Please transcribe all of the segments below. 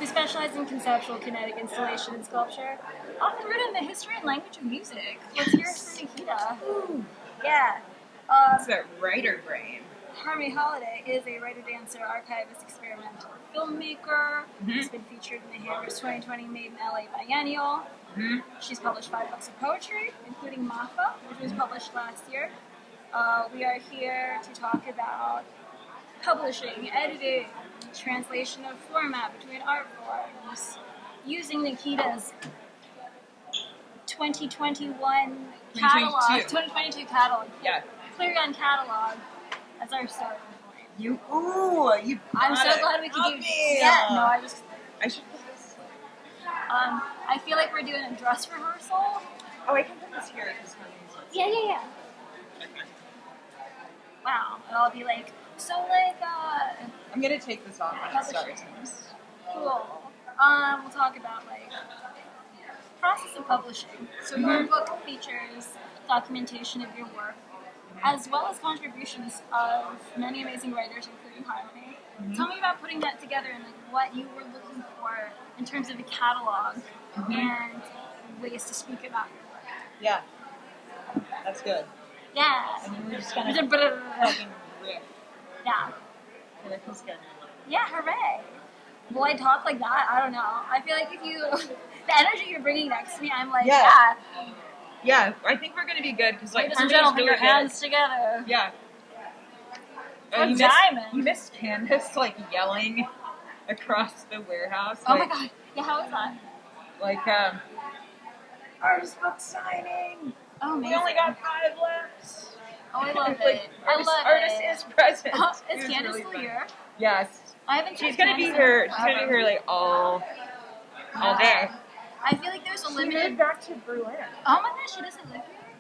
We specialize in conceptual, kinetic installation and sculpture, often rooted in the history and language of music. Let's hear it for Nikita. Yeah. It's that writer brain. Harmony Holiday is a writer-dancer, archivist, experimental filmmaker. She's been featured in the Hammers 2020 Made in LA Biennial. She's published 5 books of poetry, including Mafa, which was published last year. We are here to talk about publishing, editing, translation of format between art forms, using Nikita's 2021 catalog, 2022 catalog, Clarion catalog as our starting point. I'm so glad we could do. Yeah, no, I should put this. I feel like we're doing a dress rehearsal. Oh, I can put this here. Yeah. Okay. Wow, and I'll be like, so like, I'm gonna take this off when it starts. Cool. We'll talk about like process of publishing. So your book features documentation of your work, as well as contributions of many amazing writers, including Harmony. Tell me about putting that together and like what you were looking for in terms of a catalog and ways to speak about your work. Yeah, that's good. Yeah. And then we're just gonna fucking riff. Yeah. That feels good. Yeah, hooray. Will I talk like that? I don't know. I feel like if you, the energy you're bringing next to me, I'm like, yeah. Yeah, I think we're gonna be good because like ladies and gentlemen, put your hands together. Yeah. You missed Candace like yelling across the warehouse. Oh my god! Yeah, how was that? Like artist book signing. Oh, amazing. We only got 5 left. Oh, I love like, it. I love artist it. is present. Is Candace still here? Yes. I haven't. She's gonna be here. She's gonna be here like all day. I feel like there's a limited. She moved back to Berlin. Oh my gosh, she doesn't live here.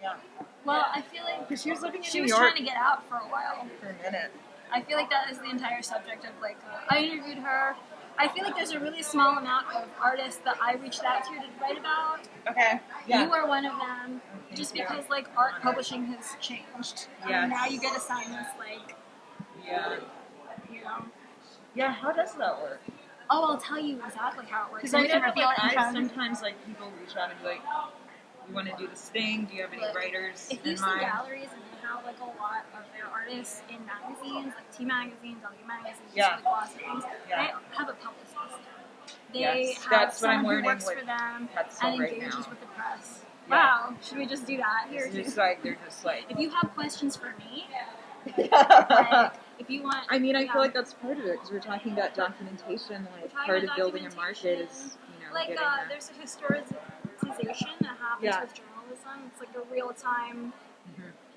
Yeah. Well, I feel like because she was living in New York. She was trying to get out for a while. For a minute. I feel like that is the entire subject of like. I interviewed her. I feel like there's a really small amount of artists that I reached out to write about. Okay. Yeah. You are one of them. Just because like art publishing has changed. Yeah. And now you get assignments like. Yeah. You know. Yeah. How does that work? Oh, I'll tell you exactly how it works. Because I sometimes like people reach out and be like, "We want to do this thing. Do you have any writers?" If you see galleries and they have like a lot of their artists in magazines, like T magazines, W magazines, like lots of things, they have a publicist. They have someone who works for them and engages with the press. Wow, should we just do that here? They're just like. If you have questions for me, like, if you want, I mean, I feel like that's part of it because we're talking about documentation. Like part of building a market is, like there's a historicization that happens with journalism. It's like a real time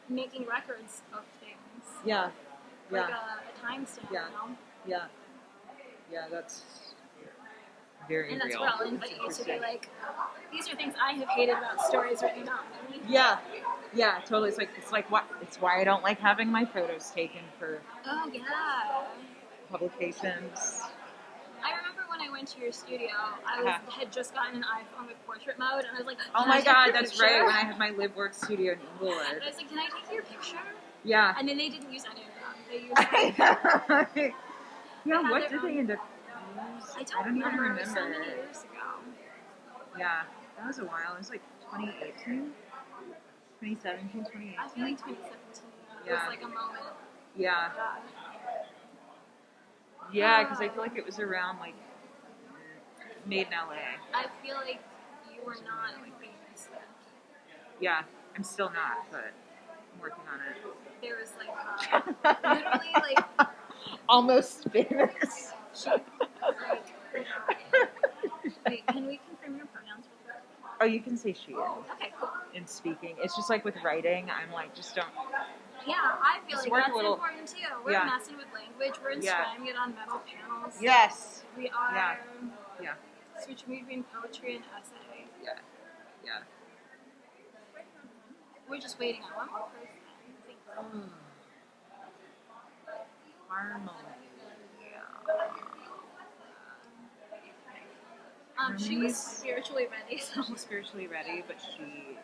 making records of things. Yeah. Like a timestamp. Yeah. You know? Yeah, that's very real. And that's where I'll invite you to be like, these are things I have hated about stories written about me. Yeah, totally. It's why I don't like having my photos taken for publications. I remember when I went to your studio, I had just gotten an iPhone with portrait mode, and I was like, oh my god, that's right, when I had my live work studio in Inglewood. And I was like, can I take your picture? Yeah. And then they didn't use any of that. They used what did they end up I don't remember. It was so many years ago. Yeah, that was a while. It was like 2018? 2017, 2018? I feel like 2017 was like a moment. Yeah. Yeah, because I feel like it was around like Made in LA. I feel like you were not like famous then. Yeah, I'm still not, but I'm working on it. There was like literally like almost famous. Wait, can we confirm your pronouns real quick? Oh, you can say she. Okay, cool. In speaking, it's just like with writing, I'm like just don't. Yeah, I feel like that's important too. We're messing with language. We're inscribing it on metal panels. Yes. We are. Yeah. Switching between poetry and essay. Yeah. We're just waiting on one more person. Harmony. She's spiritually ready. So. She's spiritually ready, but she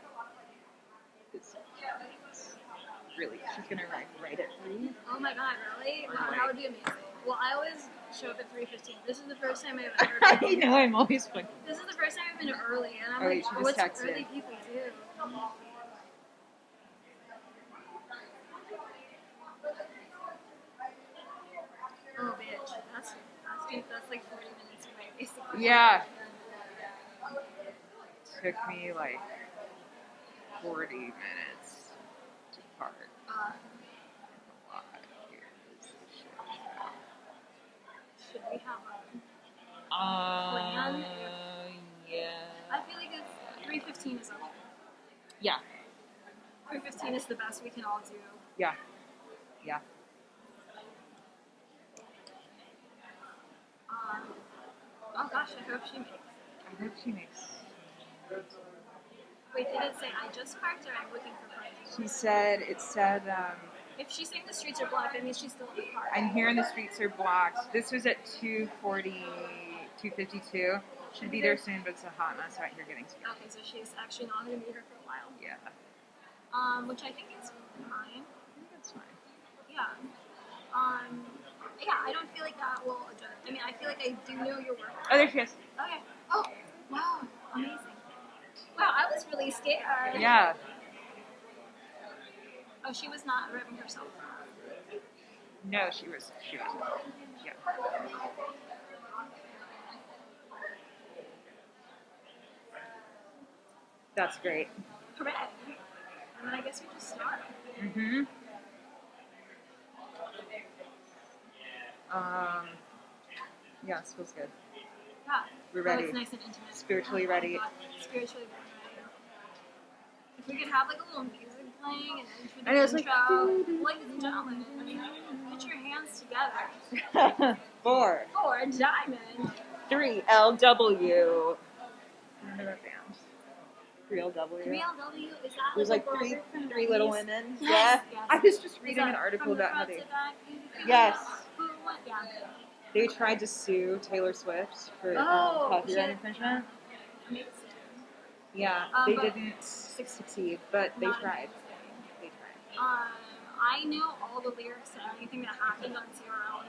is really. She's gonna write it for you. Oh my god, really? Wow, that would be amazing. Well, I always show up at 3:15. This is the first time I've ever I been. know, I'm always fucking. This is the first time I've been early, and I'm Oh, like, you should just what's text early it. people do? Oh, bitch. That's like 40 minutes away, basically. Yeah. Took me like 40 minutes to park. Should we have a plan? plan? Yeah. I feel like it's 3:15 is okay. Yeah. 3:15 is the best we can all do. Yeah. Yeah. Oh gosh, I hope she makes it. I hope she makes. Wait, did it say I just parked or I'm looking for parking? She said, it said, If she's saying the streets are blocked, that means she's still in the car. I'm here and the streets are blocked. This was at 2:40, 2:52. Should be there soon, but it's a hot mess out here getting to. Okay, so she's actually not going to be here for a while. Yeah. Which I think is fine. I think that's fine. Yeah. Yeah, I don't feel like that will adjust. I mean, I feel like I do know your work. Oh, there she is. Okay. Oh, wow. Amazing. Wow, I was really scared. Yeah. Oh, she was not revving herself. No, she was. Yeah. That's great. Correct. And then I guess we just start. Mm-hmm. Yeah, it feels good. Yeah. We're ready. Oh, it's nice and intimate. Spiritually ready. Spiritually ready. If we could have like a little music playing and then for the I know, it's intro, like, ladies and gentlemen, put your hands together 4, for Diamond. 3 LW. Remember that band? 3LW. 3LW, is that It was like a three group from the Little 90s? Women. Yes, Yeah. yes. I was just Is reading that an article from the about how front they. to back? Yes. Yeah. They tried to sue Taylor Swift for copyright infringement. Amazing. Yeah, they didn't succeed, but they Not tried. amazing. They tried. I know all the lyrics to anything that happened on CRL in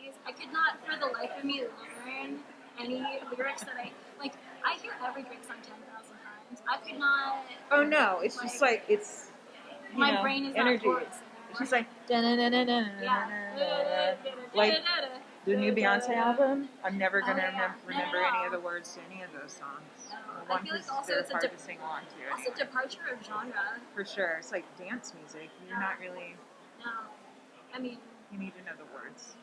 the 90s. I could not, for the life of me, learn any lyrics that I hear every Drake song 10,000 times. I could not. Oh no, it's just like it's. My brain is energy. not forced. She's like. Yeah. Like the new Beyonce album. I'm never gonna remember any of the words to any of those songs. I feel like also it's hard to sing along to. also departure of genre. For sure, it's like dance music. You're not really. No, I mean. You need to know the words.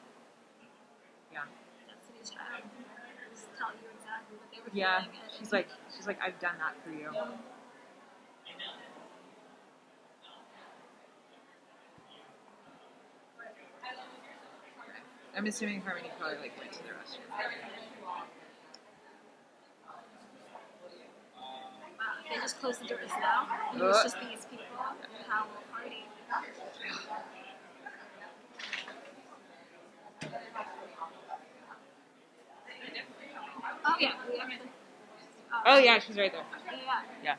Yeah. Destiny's Child. Just tell you exactly what they were Yeah, feeling. she's like, I've done that for you. I'm assuming Harmony probably went to the restroom. Wow, they just closed the doors now, and it was just these people. How will party? Oh yeah, we actually. Oh yeah, she's right there. Yeah. Yeah.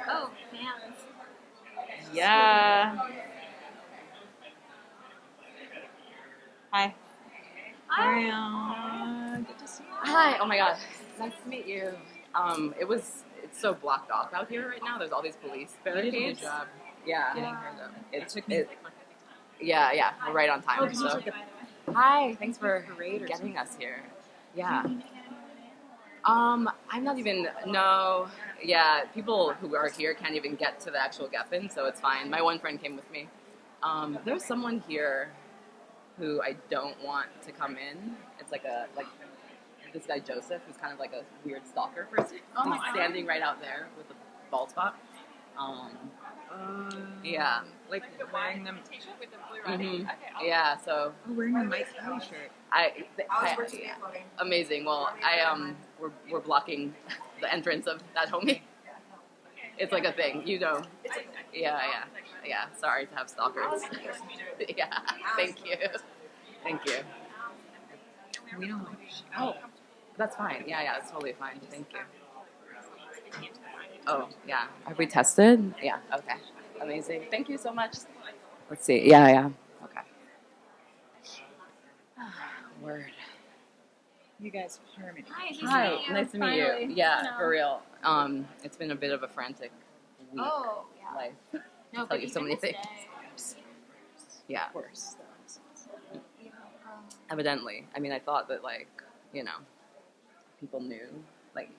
Oh, fans. Yeah. Hi. Hi. Good to see you. Hi. Oh my God. Nice to meet you. It's so blocked off out here right now. There's all these police You did a barricades. good job Yeah. getting her though. It took me. Yeah. We're right on Oh, time. did So. you check it? Hi. Thanks for Parade or getting us here. Yeah. I'm not even. No. Yeah. People who are here can't even get to the actual Geffen, so it's fine. My one friend came with me. There's someone here who I don't want to come in. It's like this guy Joseph, who's kind of like a weird stalker person. Oh my He's God. standing right out there with a bald spot. Yeah. Like wearing them. Mm-hmm. Yeah. So Oh, wearing a Mike Kelly shirt. yeah. Amazing. Well, we're blocking the entrance of that homie. It's like a thing, you know. Yeah. Sorry to have stalkers. Yeah. Thank you. We don't like. Oh, that's fine. Yeah, it's totally fine. Thank you. Oh, yeah. Have we tested? Yeah. Okay. Amazing. Thank you so much. Let's see. Yeah. Okay. You guys have Harmony. Hi, nice to meet you. Finally. Yeah, No. for real. It's been a bit of a frantic week. Oh, yeah. Life. No, Tell you so many things. Yeah. Of course. Evidently. I mean, I thought that, like, you know, people knew. Like,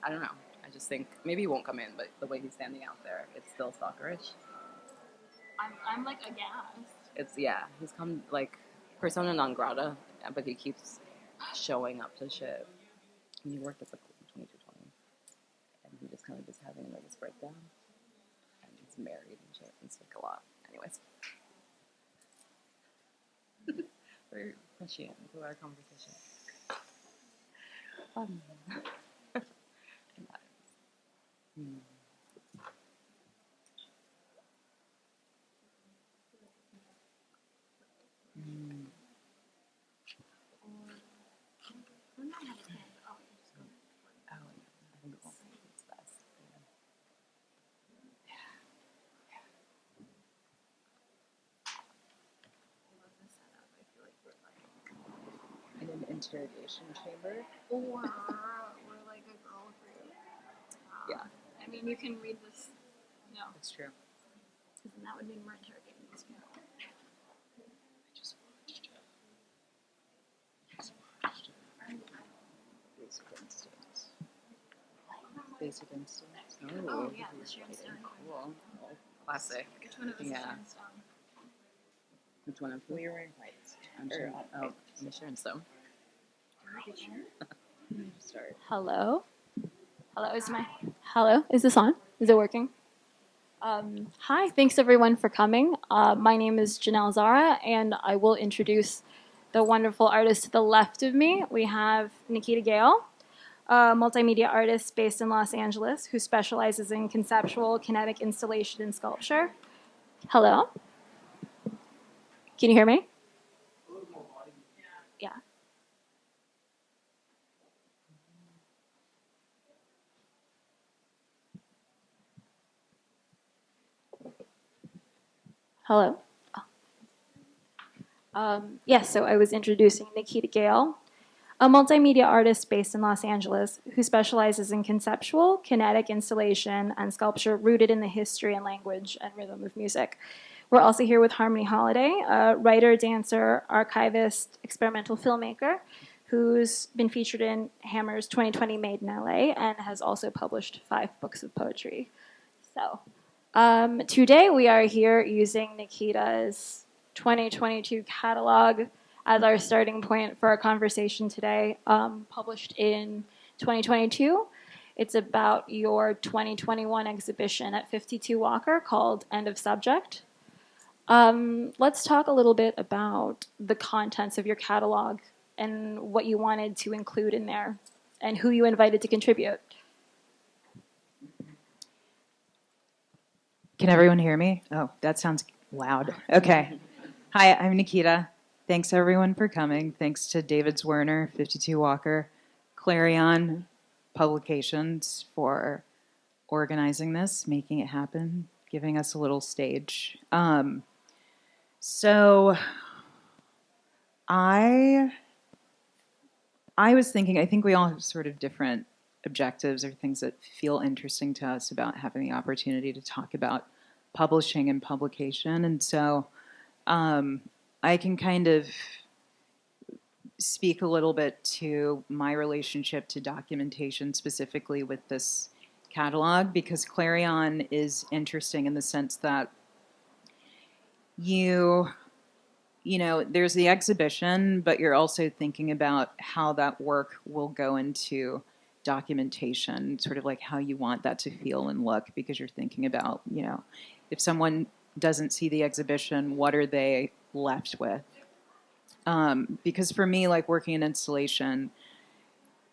I don't know. I just think maybe he won't come in, but the way he's standing out there, it's still stalkerish. I'm like aghast. It's, yeah, he's come, like, persona non grata, but he keeps showing up to shit. And he worked at the 2220, and he just kind of is having a nervous breakdown. And he's married and shit. It's like a lot. Anyways. Very prescient to our conversation. Fun. It's best. In an interrogation chamber. Or we're like a girl group. Yeah. I mean, you can read this. No, That's true. because then that would mean we're interrogating these people. I just watched Basic Instincts. Basic Instincts. Oh, yeah, the Sharon Stone. Cool. Classic. Which one of us is Yeah. Sharon Stone? Which one of Well, you're wearing white. I'm Sharon. Oh, I'm Sharon Stone. Start. Hello? Hello? Is this on? Is it working? Hi, thanks everyone for coming. My name is Janelle Zara, and I will introduce the wonderful artist to the left of me. We have Nikita Gale, a multimedia artist based in Los Angeles who specializes in conceptual kinetic installation and sculpture. Hello? Can you hear me? Yeah. Hello? Yes, so I was introducing Nikita Gale, a multimedia artist based in Los Angeles who specializes in conceptual, kinetic installation, and sculpture rooted in the history and language and rhythm of music. We're also here with Harmony Holiday, a writer, dancer, archivist, experimental filmmaker who's been featured in Hammer's 2020 Made in LA and has also published 5 books of poetry. So, today we are here using Nikita's 2022 catalog as our starting point for our conversation today, published in 2022. It's about your 2021 exhibition at 52 Walker called End of Subject. Let's talk a little bit about the contents of your catalog and what you wanted to include in there and who you invited to contribute. Can everyone hear me? Oh, that sounds loud. Okay. Hi, I'm Nikita. Thanks everyone for coming. Thanks to David Zwirner, 52 Walker, Clarion Publications for organizing this, making it happen, giving us a little stage. So I was thinking, I think we all have sort of different objectives or things that feel interesting to us about having the opportunity to talk about publishing and publication. And so I can kind of speak a little bit to my relationship to documentation, specifically with this catalog, because Clarion is interesting in the sense that you know, there's the exhibition, but you're also thinking about how that work will go into documentation, sort of like how you want that to feel and look, because you're thinking about, you know, if someone doesn't see the exhibition, what are they left with? Because for me, like working in installation,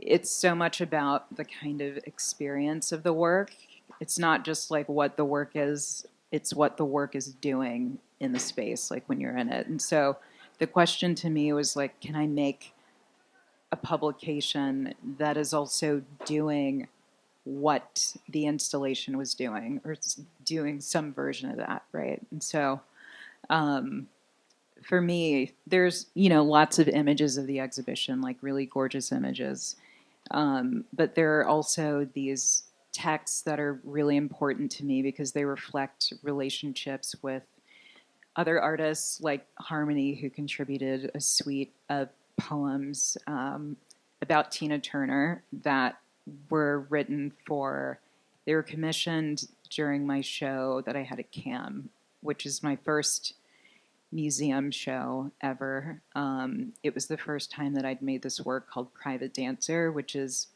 it's so much about the kind of experience of the work. It's not just like what the work is, it's what the work is doing in the space, like when you're in it. And so the question to me was like, can I make a publication that is also doing what the installation was doing, or doing some version of that, right? And so for me, there's, you know, lots of images of the exhibition, like really gorgeous images. But there are also these texts that are really important to me because they reflect relationships with other artists like Harmony, who contributed a suite of poems about Tina Turner that were written for, they were commissioned during my show that I had at CAM, which is my first museum show ever. It was the first time that I'd made this work called Private Dancer, which is,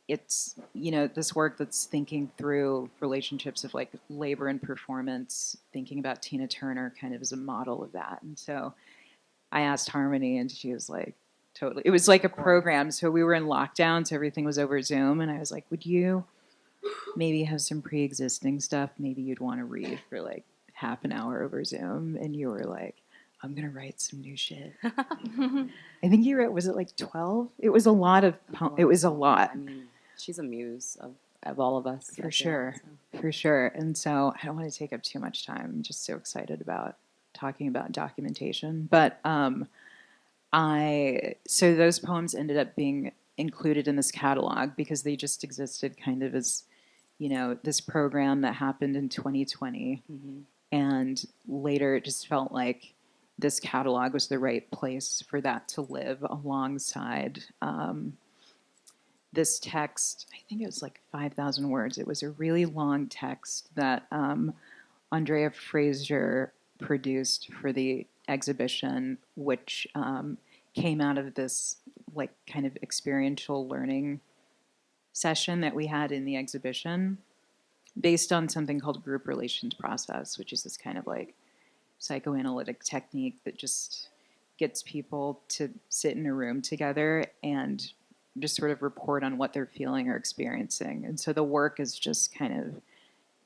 it's, you know, this work that's thinking through relationships of like labor and performance, thinking about Tina Turner kind of as a model of that. And so I asked Harmony, and she was like, totally. It was like a program. So we were in lockdown, so everything was over Zoom. And I was like, would you maybe have some pre-existing stuff maybe you'd want to read for like half an hour over Zoom? And you were like, I'm going to write some new shit. I think you wrote, was it like 12? It was a lot of, it was a lot. I mean, she's a muse of all of us. For sure. For sure. And so I don't want to take up too much time. I'm just so excited about talking about documentation. But so those poems ended up being included in this catalog because they just existed kind of as, you know, this program that happened in 2020. Mm-hmm. And later it just felt like this catalog was the right place for that to live alongside this text. I think it was like 5,000 words. It was a really long text that Andrea Fraser produced for the exhibition, which came out of this like kind of experiential learning session that we had in the exhibition based on something called group relations process, which is this kind of like psychoanalytic technique that just gets people to sit in a room together and just sort of report on what they're feeling or experiencing. And so the work is just kind of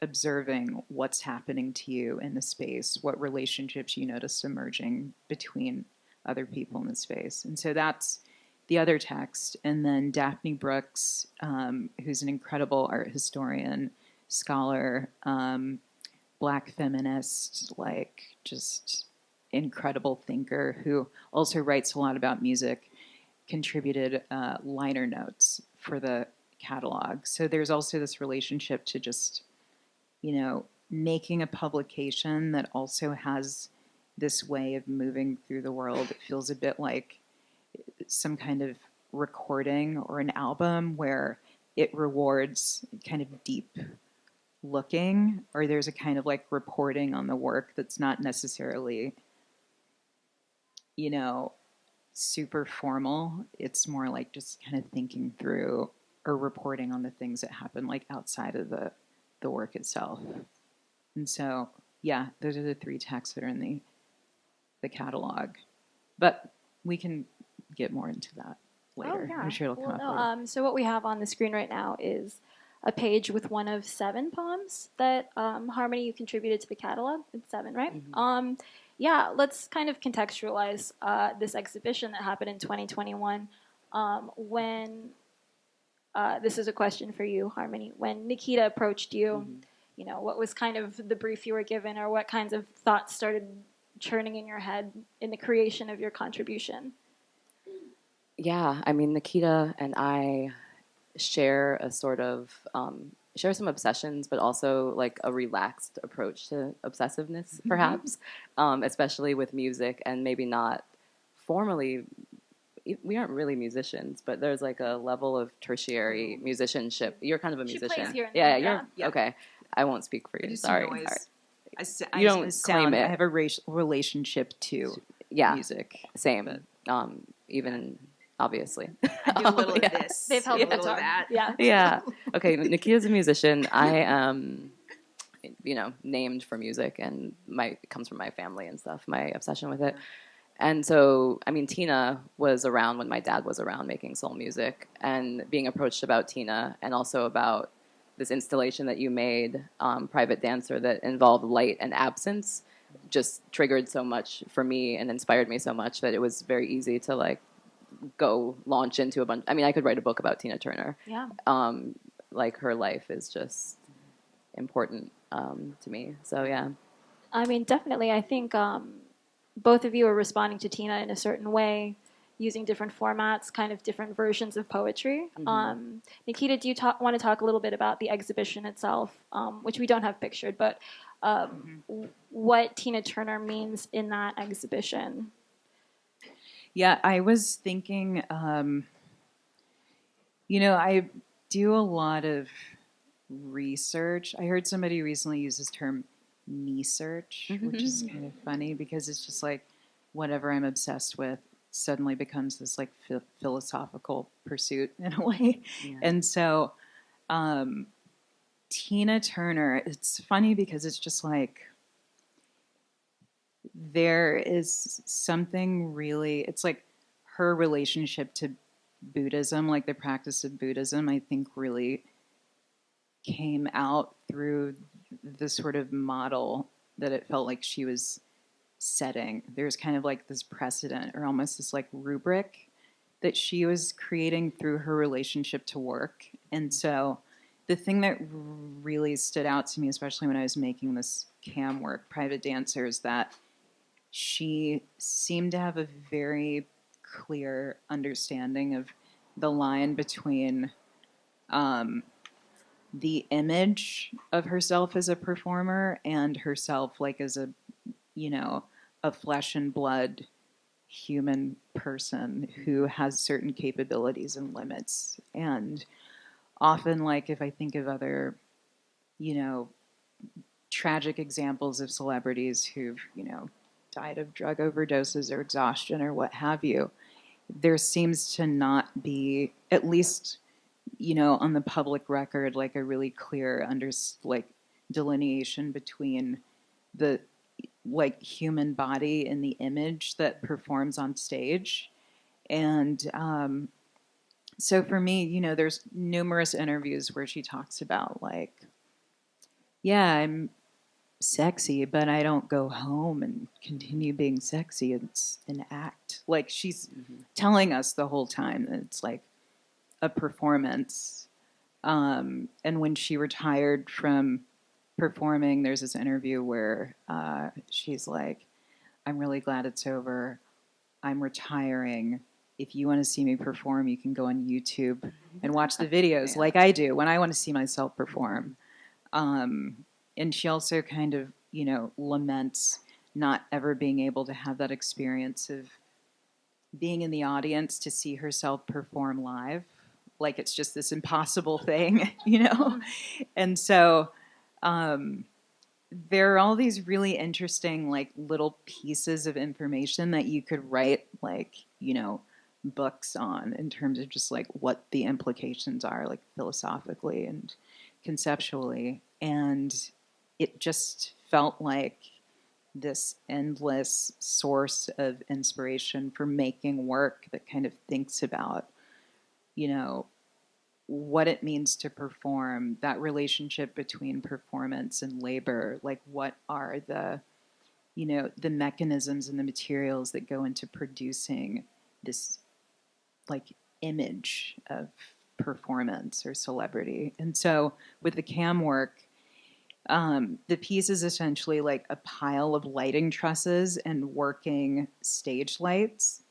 observing what's happening to you in the space, what relationships you notice emerging between other people in the space. And so that's the other text. And then Daphne Brooks, who's an incredible art historian, scholar, Black feminist, like just incredible thinker who also writes a lot about music, contributed liner notes for the catalog. So there's also this relationship to just, you know, making a publication that also has this way of moving through the world. It feels a bit like some kind of recording or an album where it rewards kind of deep looking, or there's a kind of like reporting on the work that's not necessarily, you know, super formal. It's more like just kind of thinking through or reporting on the things that happen like outside of the work itself. And so, yeah, those are the three texts that are in the catalog. But we can get more into that later. Oh, yeah. I'm sure it'll come up later. So what we have on the screen right now is a page with one of 7 poems that Harmony, you contributed to the catalog. It's 7, right? Mm-hmm. Yeah, let's kind of contextualize this exhibition that happened in 2021. When this is a question for you, Harmony. When Nikita approached you, mm-hmm. you know, what was kind of the brief you were given, or what kinds of thoughts started churning in your head in the creation of your contribution? Yeah, I mean, Nikita and I share a sort of share some obsessions, but also like a relaxed approach to obsessiveness, perhaps, mm-hmm. Especially with music, and maybe not formally. We aren't really musicians, but there's like a level of tertiary musicianship. You're kind of a musician. She plays here and there. Yeah. Okay. I won't speak for you. Sorry. You don't claim it. I have a relationship to music. Same. Even obviously. I do a little of this. They've held a little of that. Yeah. Okay. Nikita's a musician. I am, named for music, and it comes from my family and stuff. My obsession with it. And so, I mean, Tina was around when my dad was around making soul music, and being approached about Tina, and also about this installation that you made, Private Dancer, that involved light and absence, just triggered so much for me and inspired me so much that it was very easy to like go launch into a bunch. I mean, I could write a book about Tina Turner. Yeah. Like her life is just important to me. So yeah. I mean, definitely. I think both of you are responding to Tina in a certain way, using different formats, kind of different versions of poetry. Nikita, do you want to talk a little bit about the exhibition itself, which we don't have pictured, but what Tina Turner means in that exhibition? Yeah, I was thinking, I do a lot of research. I heard somebody recently use this term me-search, which is kind of funny because it's just like whatever I'm obsessed with suddenly becomes this like philosophical pursuit in a way. Yeah. And so Tina Turner, it's funny because it's just like there is something really, it's like her relationship to Buddhism, like the practice of Buddhism, I think really came out through the sort of model that it felt like she was setting. There's kind of like this precedent or almost this like rubric that she was creating through her relationship to work. And so the thing that really stood out to me, especially when I was making this cam work, Private Dancer, is that she seemed to have a very clear understanding of the line between the image of herself as a performer and herself like as a flesh and blood human person who has certain capabilities and limits. And often, like if I think of other, tragic examples of celebrities who've, died of drug overdoses or exhaustion or what have you, there seems to not be, at least, on the public record, like a really clear delineation between the like human body and the image that performs on stage. And so for me, there's numerous interviews where she talks about like, yeah, I'm sexy, but I don't go home and continue being sexy. It's an act. Like she's telling us the whole time that it's like a performance. And when she retired from performing, there's this interview where she's like, I'm really glad it's over. I'm retiring. If you want to see me perform, you can go on YouTube and watch the videos like I do when I want to see myself perform. And she also kind of, laments not ever being able to have that experience of being in the audience to see herself perform live. Like it's just this impossible thing, And so there are all these really interesting, like little pieces of information that you could write, like, books on in terms of just like what the implications are, like philosophically and conceptually. And it just felt like this endless source of inspiration for making work that kind of thinks about, what it means to perform, that relationship between performance and labor, like what are the, the mechanisms and the materials that go into producing this like image of performance or celebrity. And so with the cam work, the piece is essentially like a pile of lighting trusses and working stage lights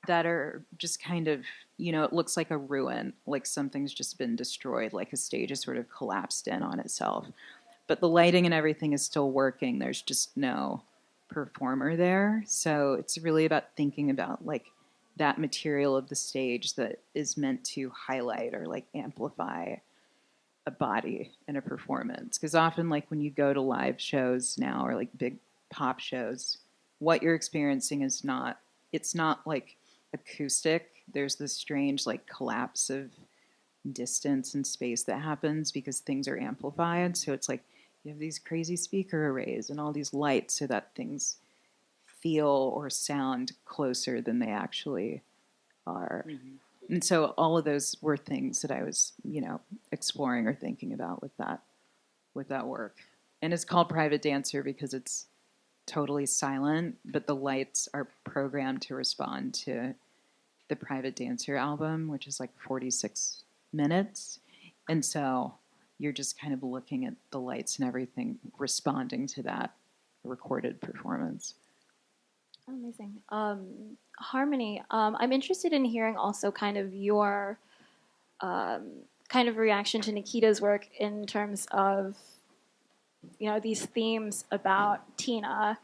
that are just kind of, it looks like a ruin, like something's just been destroyed, like a stage is sort of collapsed in on itself. But the lighting and everything is still working. There's just no performer there. So it's really about thinking about like that material of the stage that is meant to highlight or like amplify a body in a performance. Because often like when you go to live shows now or like big pop shows, what you're experiencing is not, it's not like acoustic. There's this strange like collapse of distance and space that happens because things are amplified. So it's like you have these crazy speaker arrays and all these lights so that things feel or sound closer than they actually are. And so all of those were things that I was, exploring or thinking about with that work. And it's called Private Dancer because it's totally silent, but the lights are programmed to respond to the Private Dancer album, which is like 46 minutes. And so you're just kind of looking at the lights and everything responding to that recorded performance. Oh, amazing. Harmony, I'm interested in hearing also kind of your kind of reaction to Nikita's work in terms of, these themes about Tina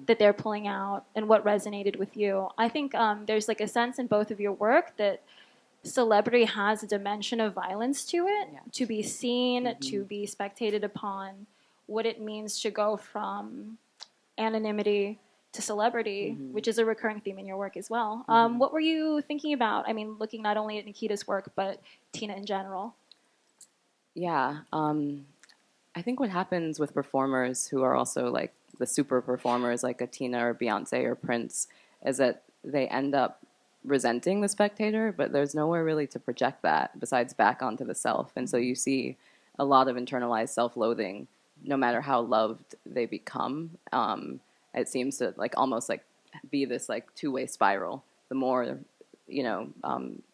that they're pulling out and what resonated with you. I think there's like a sense in both of your work that celebrity has a dimension of violence to it, to be seen, to be spectated upon, what it means to go from anonymity to celebrity, which is a recurring theme in your work as well. What were you thinking about? I mean, looking not only at Nikita's work, but Tina in general. Yeah. I think what happens with performers who are also like the super performers like a Tina or Beyonce or Prince is that they end up resenting the spectator, but there's nowhere really to project that besides back onto the self. And so you see a lot of internalized self-loathing no matter how loved they become. It seems to like almost like be this like two-way spiral. The more,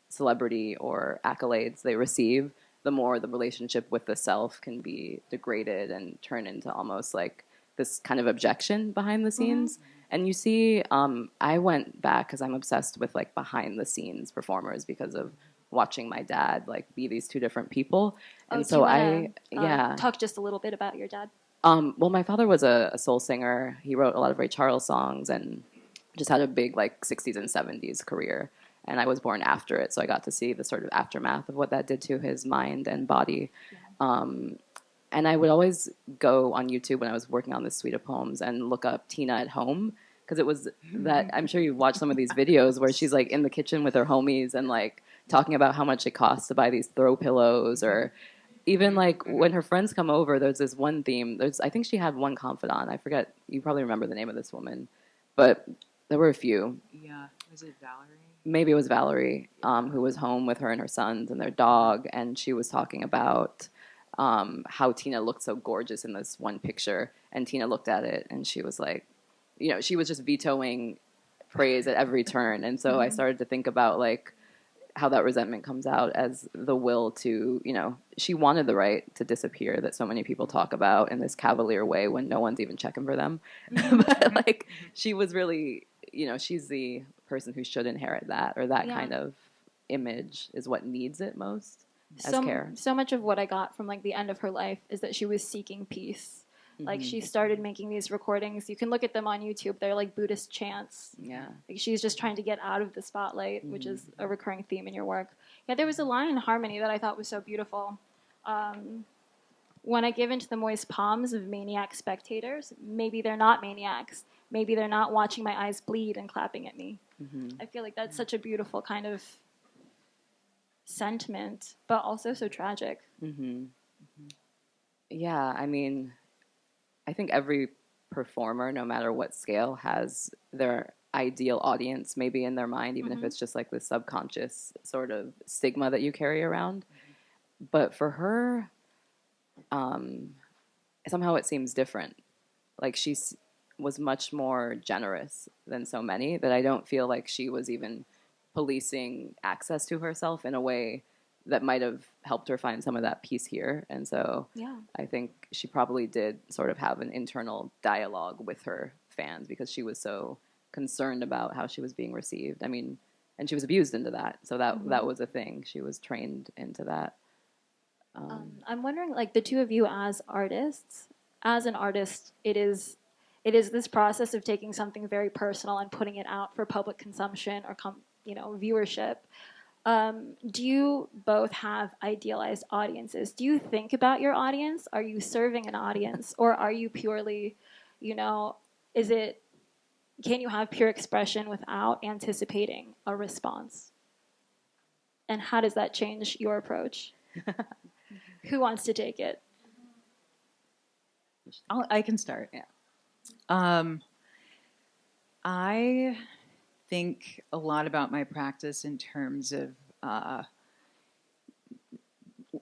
celebrity or accolades they receive, the more the relationship with the self can be degraded and turn into almost like this kind of objection behind the scenes. And you see, I went back because I'm obsessed with like behind the scenes performers because of watching my dad like be these two different people. And Do you wanna, yeah. talk just a little bit about your dad? Well, my father was a soul singer. He wrote a lot of Ray Charles songs and just had a big like 60s and 70s career. And I was born after it, so I got to see the sort of aftermath of what that did to his mind and body. And I would always go on YouTube when I was working on this suite of poems and look up Tina at home, because it was that, I'm sure you've watched some of these videos where she's like in the kitchen with her homies and like talking about how much it costs to buy these throw pillows, or even like when her friends come over, there's this one theme. I think she had one confidant. I forget. You probably remember the name of this woman, but there were a few. Yeah, was it Valerie? Maybe it was Valerie, who was home with her and her sons and their dog, and she was talking about how Tina looked so gorgeous in this one picture, and Tina looked at it and she was like, she was just vetoing praise at every turn. And so I started to think about like how that resentment comes out as the will to, she wanted the right to disappear that so many people talk about in this cavalier way when no one's even checking for them. But like, she was really, she's the person who should inherit that, or that kind of image is what needs it most as care. So much of what I got from like the end of her life is that she was seeking peace. Like she started making these recordings. You can look at them on YouTube. They're like Buddhist chants. Yeah. Like she's just trying to get out of the spotlight, which is a recurring theme in your work. Yeah, there was a line in Harmony that I thought was so beautiful. When I give into the moist palms of maniac spectators, maybe they're not maniacs. Maybe they're not watching my eyes bleed and clapping at me. I feel like that's such a beautiful kind of sentiment, but also so tragic. Yeah, I mean, I think every performer, no matter what scale, has their ideal audience maybe in their mind, even if it's just like the subconscious sort of stigma that you carry around. But for her, somehow it seems different. Like she was much more generous than so many, that I don't feel like she was even policing access to herself in a way that might have helped her find some of that peace here. And so I think she probably did sort of have an internal dialogue with her fans because she was so concerned about how she was being received. I mean, and she was abused into that. So that was a thing. She was trained into that. I'm wondering, like, the two of you as artists, as an artist, it is this process of taking something very personal and putting it out for public consumption or viewership. Do you both have idealized audiences? Do you think about your audience? Are you serving an audience, or are you purely, can you have pure expression without anticipating a response? And how does that change your approach? Who wants to take it? I can start. Yeah. I think a lot about my practice in terms of,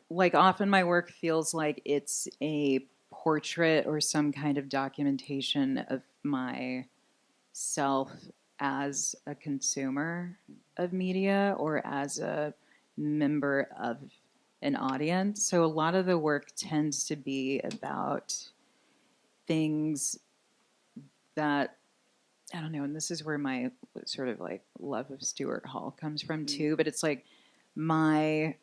like, often my work feels like it's a portrait or some kind of documentation of myself as a consumer of media or as a member of an audience. So a lot of the work tends to be about things that I don't know, and this is where my sort of like love of Stuart Hall comes from too, but it's like my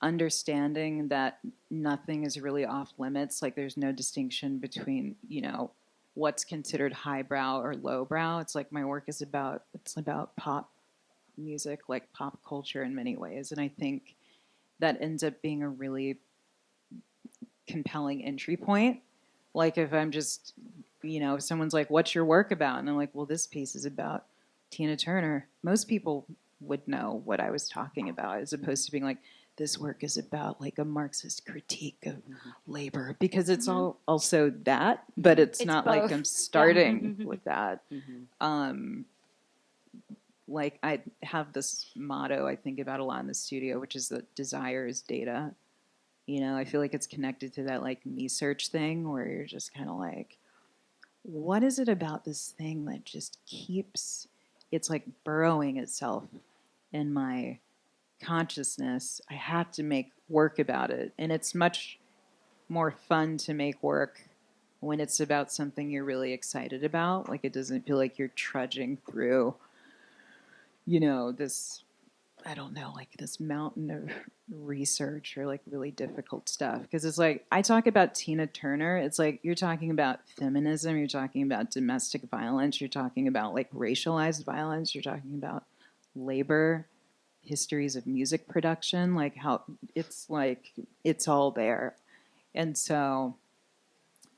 understanding that nothing is really off limits. Like there's no distinction between, what's considered highbrow or lowbrow. It's like my work is about pop music, like pop culture in many ways. And I think that ends up being a really compelling entry point. Like if I'm just, if someone's like, what's your work about? And I'm like, well, this piece is about Tina Turner. Most people would know what I was talking about, as opposed to being like, this work is about like a Marxist critique of labor, because it's all also that, but it's not both. Like I'm starting with that. Like I have this motto I think about a lot in the studio, which is that desire is data. I feel like it's connected to that like me search thing where you're just kind of like, what is it about this thing that just keeps, it's like burrowing itself in my consciousness. I have to make work about it. And it's much more fun to make work when it's about something you're really excited about. Like it doesn't feel like you're trudging through, this, I don't know, like this mountain of research or like really difficult stuff. Because it's like, I talk about Tina Turner. It's like you're talking about feminism. You're talking about domestic violence. You're talking about like racialized violence. You're talking about labor, histories of music production, like how it's like it's all there. And so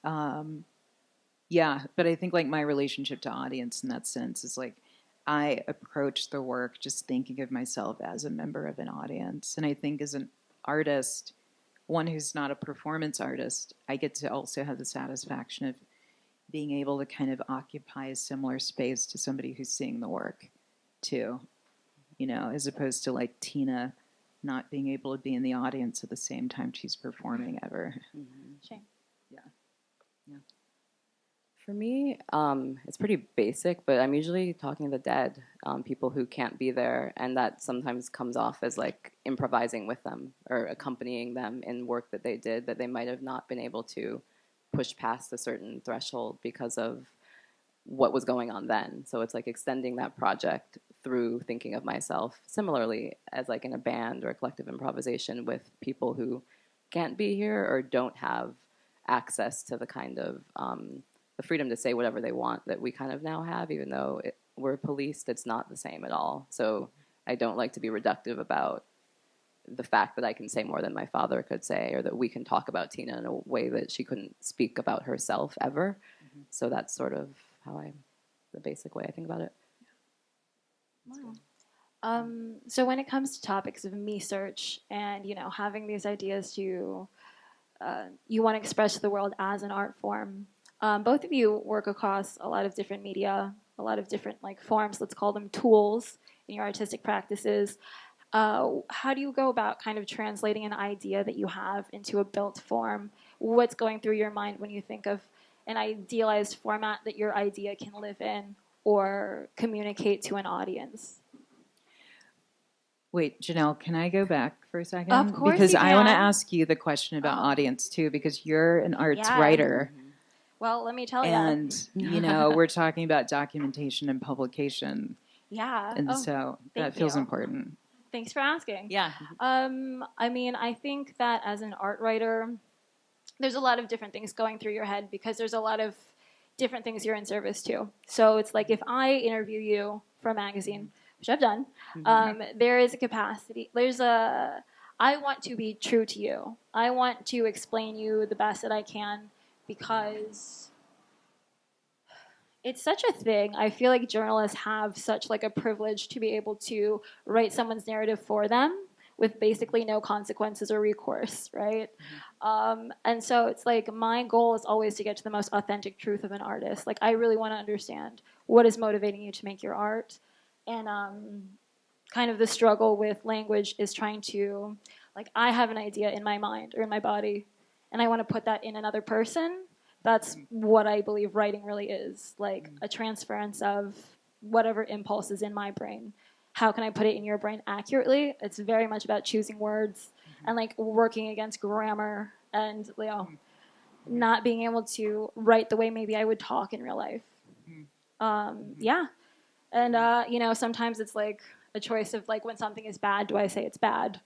but I think like my relationship to audience in that sense is like I approach the work just thinking of myself as a member of an audience. And I think as an artist, one who's not a performance artist, I get to also have the satisfaction of being able to kind of occupy a similar space to somebody who's seeing the work too. As opposed to like Tina not being able to be in the audience at the same time she's performing ever. Shame. Yeah. For me, it's pretty basic, but I'm usually talking to the dead, people who can't be there, and that sometimes comes off as like improvising with them or accompanying them in work that they did that they might have not been able to push past a certain threshold because of what was going on then. So it's like extending that project through thinking of myself similarly as like in a band or a collective improvisation with people who can't be here or don't have access to the kind of the freedom to say whatever they want that we kind of now have, even though we're policed, it's not the same at all. So I don't like to be reductive about the fact that I can say more than my father could say, or that we can talk about Tina in a way that she couldn't speak about herself ever. So that's sort of the basic way I think about it. Wow. So when it comes to topics of me search and, having these ideas to, you want to express to the world as an art form, both of you work across a lot of different media, a lot of different like forms, let's call them tools in your artistic practices. How do you go about kind of translating an idea that you have into a built form? What's going through your mind when you think of an idealized format that your idea can live in or communicate to an audience? Wait, Janelle, can I go back for a second? Of course because you I want to can. ask you the question about audience too, because you're an arts writer. Well, let me tell you. And, we're talking about documentation and publication. Yeah. And so that feels important. Thanks for asking. Yeah. I think that as an art writer, there's a lot of different things going through your head because there's a lot of different things you're in service to. So it's like if I interview you for a magazine, which I've done, there is a capacity. I want to be true to you. I want to explain you the best that I can because it's such a thing. I feel like journalists have such like a privilege to be able to write someone's narrative for them with basically no consequences or recourse, right? And so it's like my goal is always to get to the most authentic truth of an artist. Like I really want to understand what is motivating you to make your art. And kind of the struggle with language is trying to, like I have an idea in my mind or in my body, and I want to put that in another person. That's what I believe writing really is, like a transference of whatever impulse is in my brain. How can I put it in your brain accurately? It's very much about choosing words and like working against grammar and not being able to write the way maybe I would talk in real life. Yeah. And, sometimes it's like a choice of like when something is bad, do I say it's bad?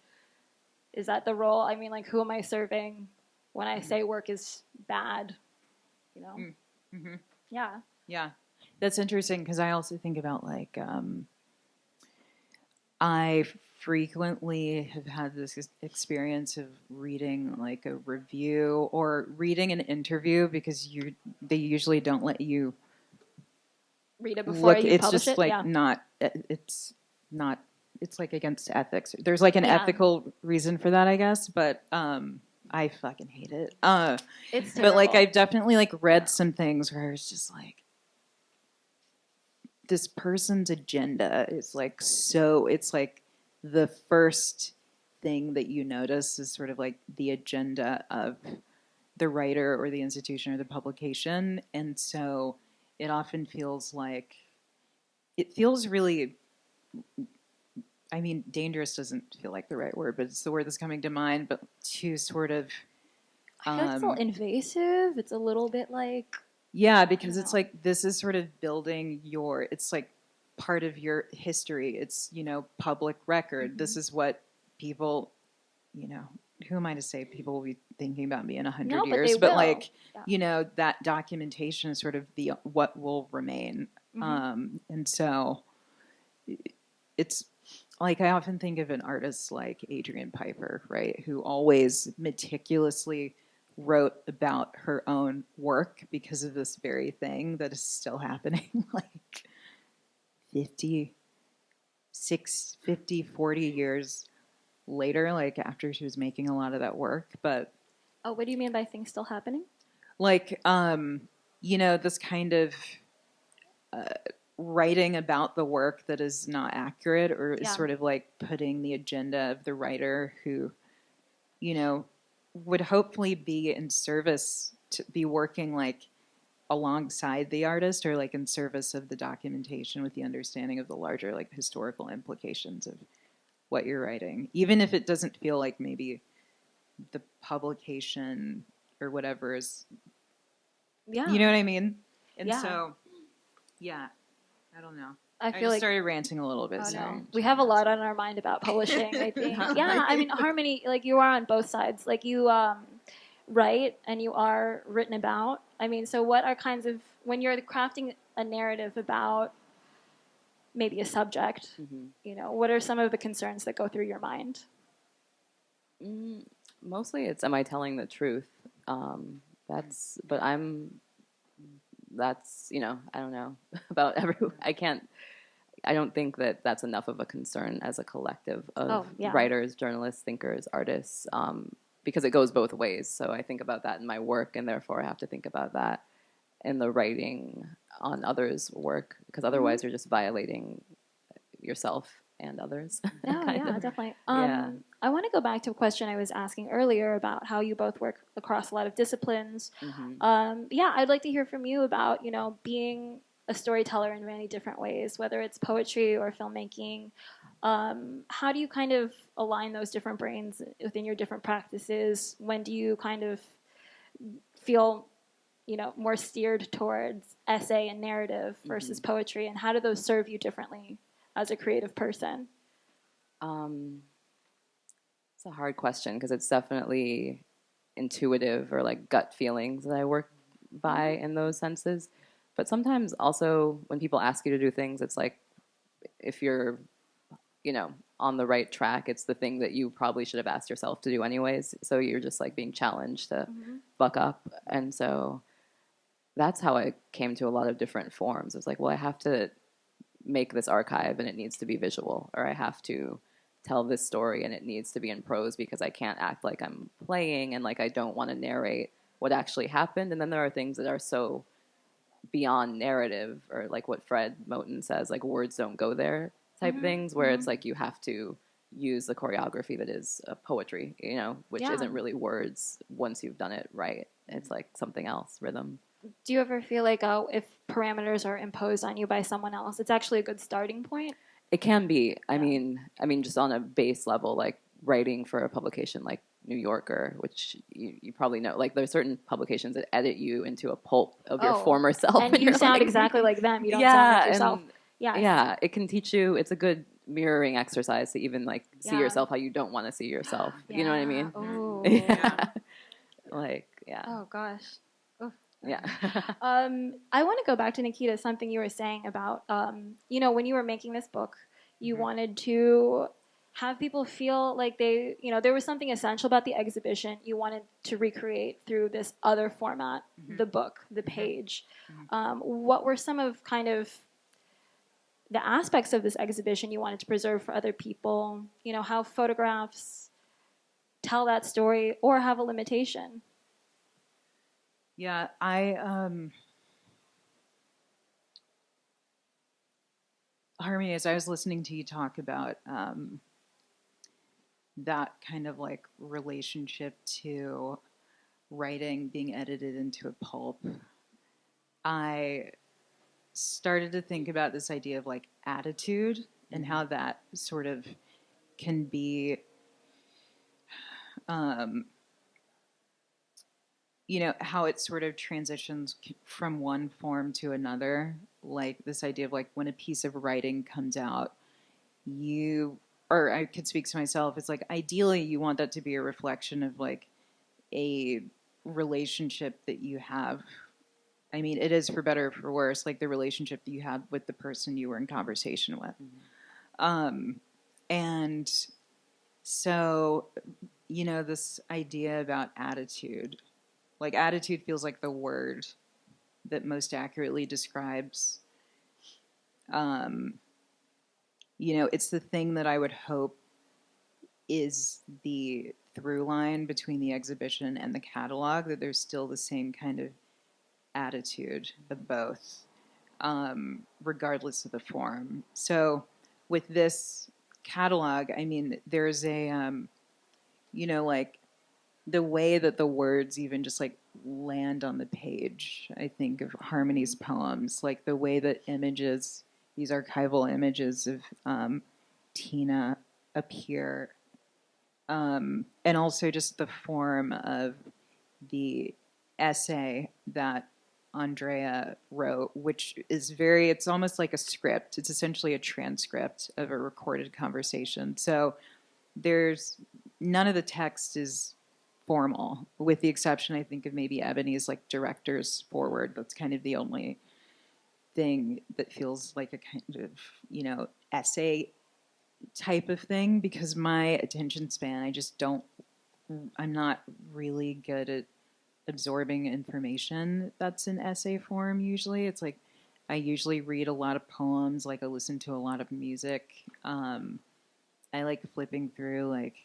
Is that the role? I mean, like, who am I serving when I say work is bad? Mm-hmm. Yeah. Yeah. That's interesting because I also think about like, I frequently have had this experience of reading like a review or reading an interview because they usually don't let you Read it before you it's publish just it. like Yeah. it's not it's like against ethics. There's like an Yeah. ethical reason for that, I guess, but I fucking hate it. It's but like terrible. I've definitely like read some things where it's just like this person's agenda is like so it's like the first thing that you notice is sort of like the agenda of the writer or the institution or the publication, and so it often feels like it feels really, I mean, dangerous doesn't feel like the right word, but it's the word that's coming to mind, but to sort of I feel like it's a little invasive. It's a little bit like, yeah, because it's know. like this is sort of building your it's like part of your history. It's, public record. This is what people, who am I to say people will be thinking about me in 100 No, but years? they But will. like, Yeah. that documentation is sort of the what will remain. And so it's like I often think of an artist like Adrian Piper, right, who always meticulously wrote about her own work because of this very thing that is still happening like 40 years later, like after she was making a lot of that work. But What do you mean by things still happening? like, this kind of writing about the work that is not accurate or is sort of like putting the agenda of the writer who, would hopefully be in service to be working like alongside the artist or like in service of the documentation with the understanding of the larger like historical implications of what you're writing, even if it doesn't feel like maybe the publication or whatever is, you know what I mean? And so, yeah, I don't know. I feel just like started ranting a little bit. Oh, Sorry. no. We have a lot on our mind about publishing, I think. Yeah, I mean, Harmony, like, you are on both sides. Like, you write and you are written about. I mean, so what are kinds of, when you're crafting a narrative about maybe a subject, what are some of the concerns that go through your mind? Mostly it's, am I telling the truth? But I don't know about everyone. I don't think that that's enough of a concern as a collective of writers, journalists, thinkers, artists, because it goes both ways. So I think about that in my work, and therefore I have to think about that in the writing on others' work, because otherwise you're just violating yourself and others. Definitely. I want to go back to a question I was asking earlier about how you both work across a lot of disciplines. I'd like to hear from you about, being a storyteller in many different ways, whether it's poetry or filmmaking. How do you kind of align those different brains within your different practices? When do you kind of feel, more steered towards essay and narrative versus poetry, and how do those serve you differently as a creative person? It's a hard question because it's definitely intuitive or like gut feelings that I work by in those senses. But sometimes also when people ask you to do things, it's like if you're, on the right track, it's the thing that you probably should have asked yourself to do anyways. So you're just like being challenged to buck up. And so that's how I came to a lot of different forms. It was like, well, I have to make this archive and it needs to be visual, or I have to tell this story and it needs to be in prose because I can't act like I'm playing and like I don't want to narrate what actually happened. And then there are things that are so beyond narrative, or like what Fred Moten says, like words don't go there type things, where it's like you have to use the choreography that is poetry, which isn't really words once you've done it right. It's like something else, rhythm. Do you ever feel like if parameters are imposed on you by someone else, it's actually a good starting point? It can be. I mean, just on a base level, like writing for a publication like New Yorker, which you probably know. Like there's certain publications that edit you into a pulp of your former self, and you you're sound like, exactly like them. You don't sound like yourself. And, Yes. yeah, it can teach you. It's a good mirroring exercise to even like see yourself how you don't want to see yourself. You know what I mean? Oh. Yeah. Like, yeah. Oh gosh. Yeah. I want to go back to Nikita, something you were saying about, when you were making this book, you wanted to have people feel like they, there was something essential about the exhibition you wanted to recreate through this other format, the book, the page. What were some of kind of the aspects of this exhibition you wanted to preserve for other people? How photographs tell that story or have a limitation? Yeah, Harmony, as I was listening to you talk about that kind of like relationship to writing being edited into a pulp, I started to think about this idea of like attitude and how that sort of can be, how it sort of transitions from one form to another. Like this idea of like when a piece of writing comes out, or I could speak to myself, it's like ideally you want that to be a reflection of like a relationship that you have. I mean, it is for better or for worse, like the relationship that you have with the person you were in conversation with. And so, this idea about attitude, like attitude feels like the word that most accurately describes, it's the thing that I would hope is the through line between the exhibition and the catalog, that there's still the same kind of attitude of both, regardless of the form. So with this catalog, I mean, there's a, like the way that the words even just like land on the page, I think of Harmony's poems, like the way that images, these archival images of Tina appear, and also just the form of the essay that Andrea wrote, which is it's almost like a script. It's essentially a transcript of a recorded conversation. So there's none of the text is formal, with the exception, I think, of maybe Ebony's like director's forward. That's kind of the only thing that feels like a kind of, essay type of thing, because my attention span, I'm not really good at absorbing information that's in essay form usually. It's like I usually read a lot of poems, like I listen to a lot of music. I like flipping through like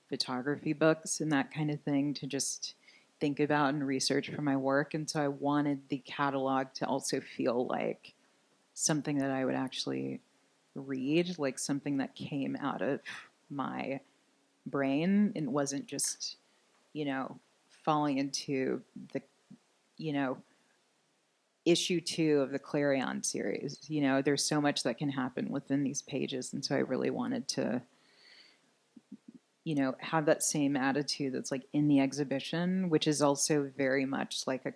photography books and that kind of thing to just think about and research for my work. And so I wanted the catalog to also feel like something that I would actually read, like something that came out of my brain and wasn't just, falling into the, issue 2 of the Clarion series. There's so much that can happen within these pages. And so I really wanted to, have that same attitude that's like in the exhibition, which is also very much like a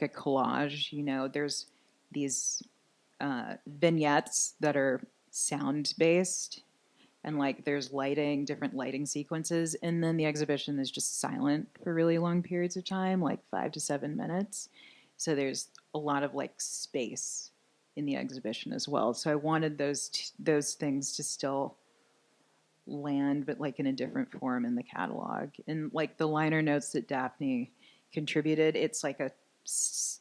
collage. There's these vignettes that are sound based, and like there's different lighting sequences, and then the exhibition is just silent for really long periods of time, like 5 to 7 minutes. So there's a lot of like space in the exhibition as well. So I wanted those things to still land, but like in a different form in the catalog. And like the liner notes that Daphne contributed, it's like it's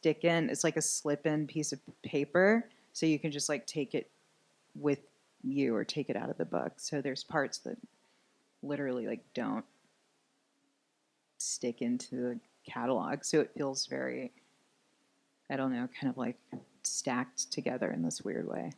like a slip-in piece of paper, so you can just like take it with you or take it out of the book. So there's parts that literally like don't stick into the catalog, so it feels very, I don't know, kind of like stacked together in this weird way.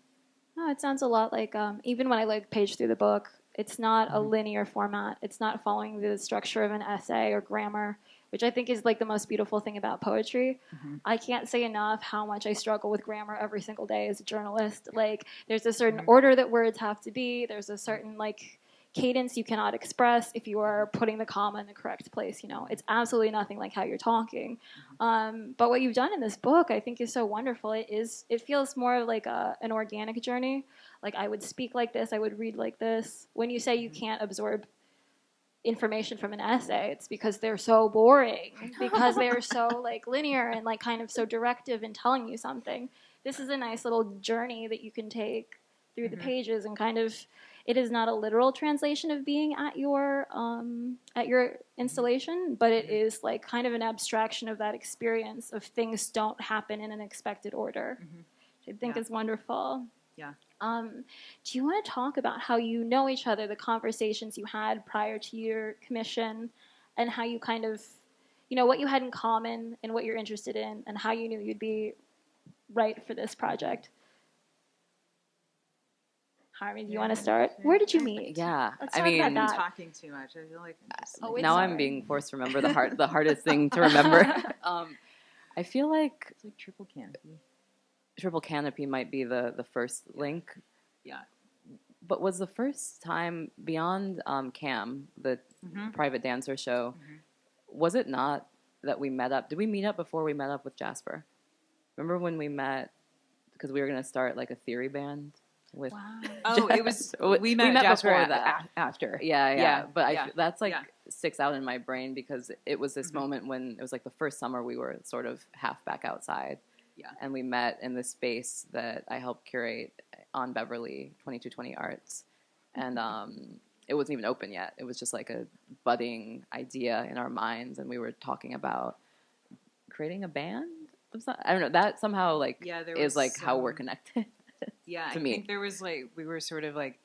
Oh, it sounds a lot like even when I like page through the book, it's not a linear format. It's not following the structure of an essay or grammar, which I think is like the most beautiful thing about poetry. I can't say enough how much I struggle with grammar every single day as a journalist. Like there's a certain order that words have to be. There's a certain like cadence you cannot express if you are putting the comma in the correct place. It's absolutely nothing like how you're talking. But what you've done in this book, I think, is so wonderful. It feels more like an organic journey. Like, I would speak like this, I would read like this. When you say you can't absorb information from an essay, it's because they're so boring, because they're so like linear and like kind of so directive in telling you something. This is a nice little journey that you can take through the pages, and kind of, it is not a literal translation of being at your installation, but it is like kind of an abstraction of that experience of things don't happen in an expected order. Which I think is wonderful. Yeah. Do you want to talk about how you know each other, the conversations you had prior to your commission, and how you kind of, what you had in common and what you're interested in, and how you knew you'd be right for this project? Harmony, do you want to start? Where did you meet? Yeah, Let's talk about I'm that. talking too much. I feel like I'm just Oh, it's now all I'm right. being forced to remember the hardest thing to remember. I feel like it's like triple canopy. Triple Canopy might be the first link. Yeah. But was the first time beyond Cam, the private dancer show, was it not that we met up? Did we meet up before we met up with Jasper? Remember when we met because we were going to start like a theory band with Wow. Oh, it was we met Jasper before that. after. Yeah. But yeah. that's like sticks out in my brain because it was this moment when it was like the first summer we were sort of half back outside. Yeah. And we met in this space that I helped curate on Beverly, 2220 Arts. And it wasn't even open yet. It was just like a budding idea in our minds. And we were talking about creating a band. I don't know. That somehow is like how we're connected. Yeah, to I me. think there was we were sort of like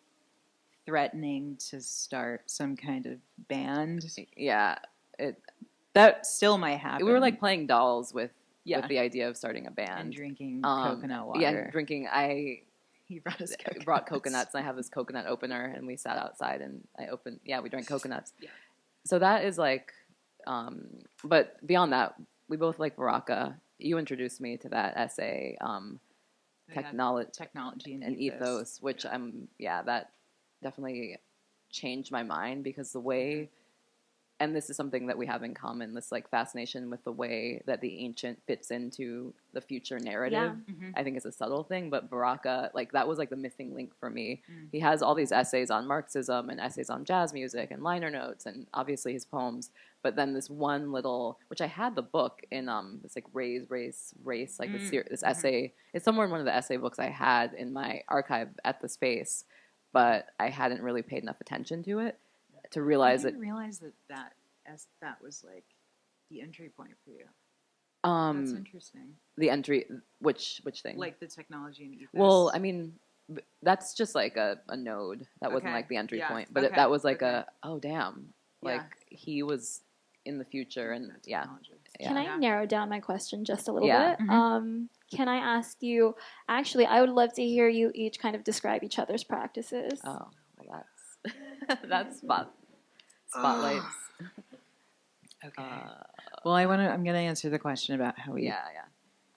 threatening to start some kind of band. Yeah. That still might happen. We were like playing dolls with the idea of starting a band. And drinking coconut water. Yeah, drinking. He brought us coconuts. Brought coconuts, and I have this coconut opener, and we sat outside, and I opened. Yeah, we drank coconuts. Yeah. So that is like, but beyond that, we both like Baraka. You introduced me to that essay, technology and ethos, which that definitely changed my mind because the way. And this is something that we have in common, this like fascination with the way that the ancient fits into the future narrative. Yeah. I think it's a subtle thing, but Baraka, that was like the missing link for me. He has all these essays on Marxism and essays on jazz music and liner notes and obviously his poems. But then this one little, which I had the book in this like Race, like this essay. It's somewhere in one of the essay books I had in my archive at the space, but I hadn't really paid enough attention to it. To realize I didn't realize that was like the entry point for you. That's interesting. The entry, which thing? Like the technology and ethos. Well, I mean, that's just like a node. That wasn't like the entry point, but that was like oh damn, like he was in the future and Can I narrow down my question just a little Yeah. bit? Can I ask you? Actually, I would love to hear you each kind of describe each other's practices. Oh, well, that's spotlights. Okay. Well, I'm going to answer the question about how we. Yeah.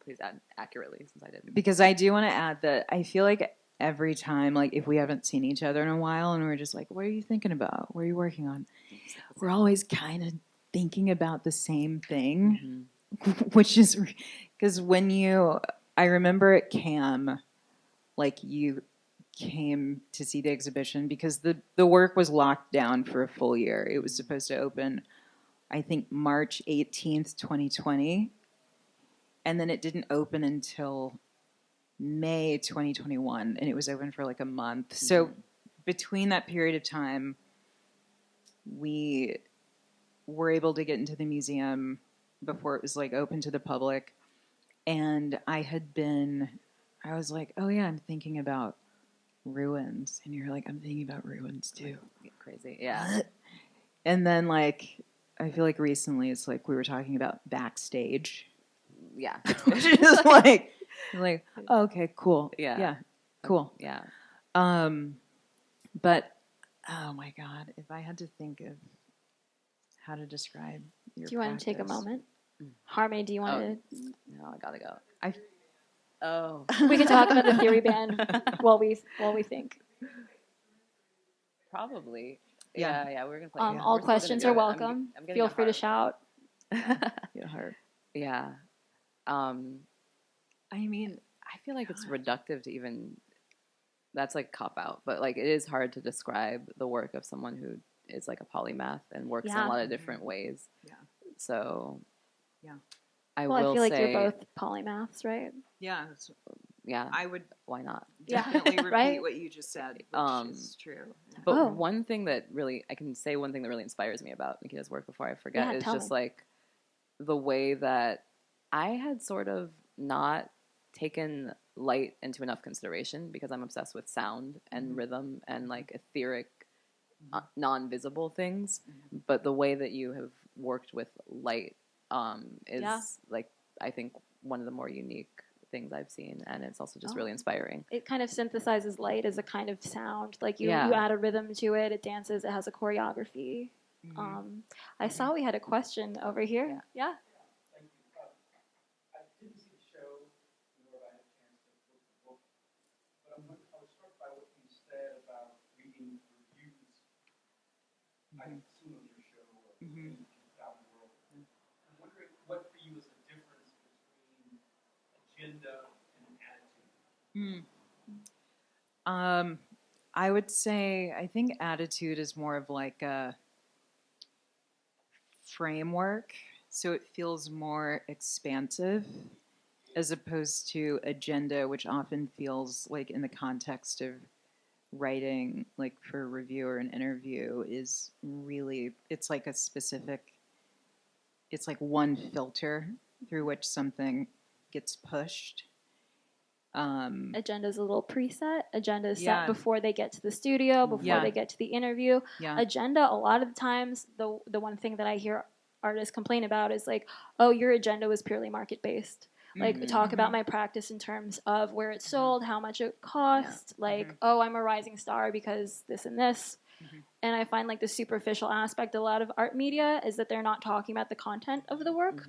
Please add accurately since I didn't. Because I do want to add that I feel like every time, like if we haven't seen each other in a while and we're just like, what are you thinking about? What are you working on? We're always kind of thinking about the same thing, which is because I remember at CAM, like you came to see the exhibition because the work was locked down for a full year. It was supposed to open, I think, March 18th, 2020. And then it didn't open until May 2021. And it was open for like a month. So between that period of time, we were able to get into the museum before it was like open to the public. And I was like, oh yeah, I'm thinking about ruins. And you're like, I'm thinking about ruins too. Crazy. Yeah. And then like, I feel like recently it's like we were talking about backstage. Yeah. Which is like, oh, okay, cool. Yeah. Cool. Yeah. But, oh my God, if I had to think of how to describe your Do you want to take a practice. moment? Harmony, do you want to? No, I gotta go. We can talk about the theory band while we think. Probably. Yeah. Yeah, we're gonna play. Yeah. All We're still gonna questions do are it. welcome. I'm getting Feel a free to heart. shout. Get hurt. Yeah. I mean, I feel like it's reductive to even. That's like cop out, but like it is hard to describe the work of someone who is like a polymath and works in a Yeah. lot of different ways. Yeah. So. Yeah. I Well, I will feel like say. you're both polymaths, right? Yeah. Yeah. I would Why not? definitely repeat Right? what you just said, which is true. But Oh. one thing that really, I can say one thing that really inspires me about Nikita's work before I forget Yeah, is tell just me. like the way that I had sort of not taken light into enough consideration because I'm obsessed with sound and rhythm and like etheric, non-visible things. But the way that you have worked with light is like, I think one of the more unique things I've seen, and it's also just really inspiring. It kind of synthesizes light as a kind of sound. Like you Yeah. add a rhythm to it. It dances. It has a choreography. I saw we had a question over here. Yeah. Thank you. I didn't see the show, nor have I had a chance to look the book, but I was struck by what you said about reading reviews I've seen on your show or out in the world. I'm wondering what for you is the difference between agenda and an attitude. I would say I think attitude is more of like a framework, so it feels more expansive as opposed to agenda, which often feels like in the context of writing, like for a review or an interview, is really, it's like a specific, it's like one filter through which something gets pushed. Agenda is a little preset. Agenda is Yeah. set before they get to the studio, before they get to the interview. Yeah. Agenda, a lot of the times, the one thing that I hear artists complain about is like, oh, your agenda was purely market based. Like, talk about my practice in terms of where it's sold, how much it cost. Like, oh, I'm a rising star because this and this. And I find like the superficial aspect, a lot of art media, is that they're not talking about the content of the work.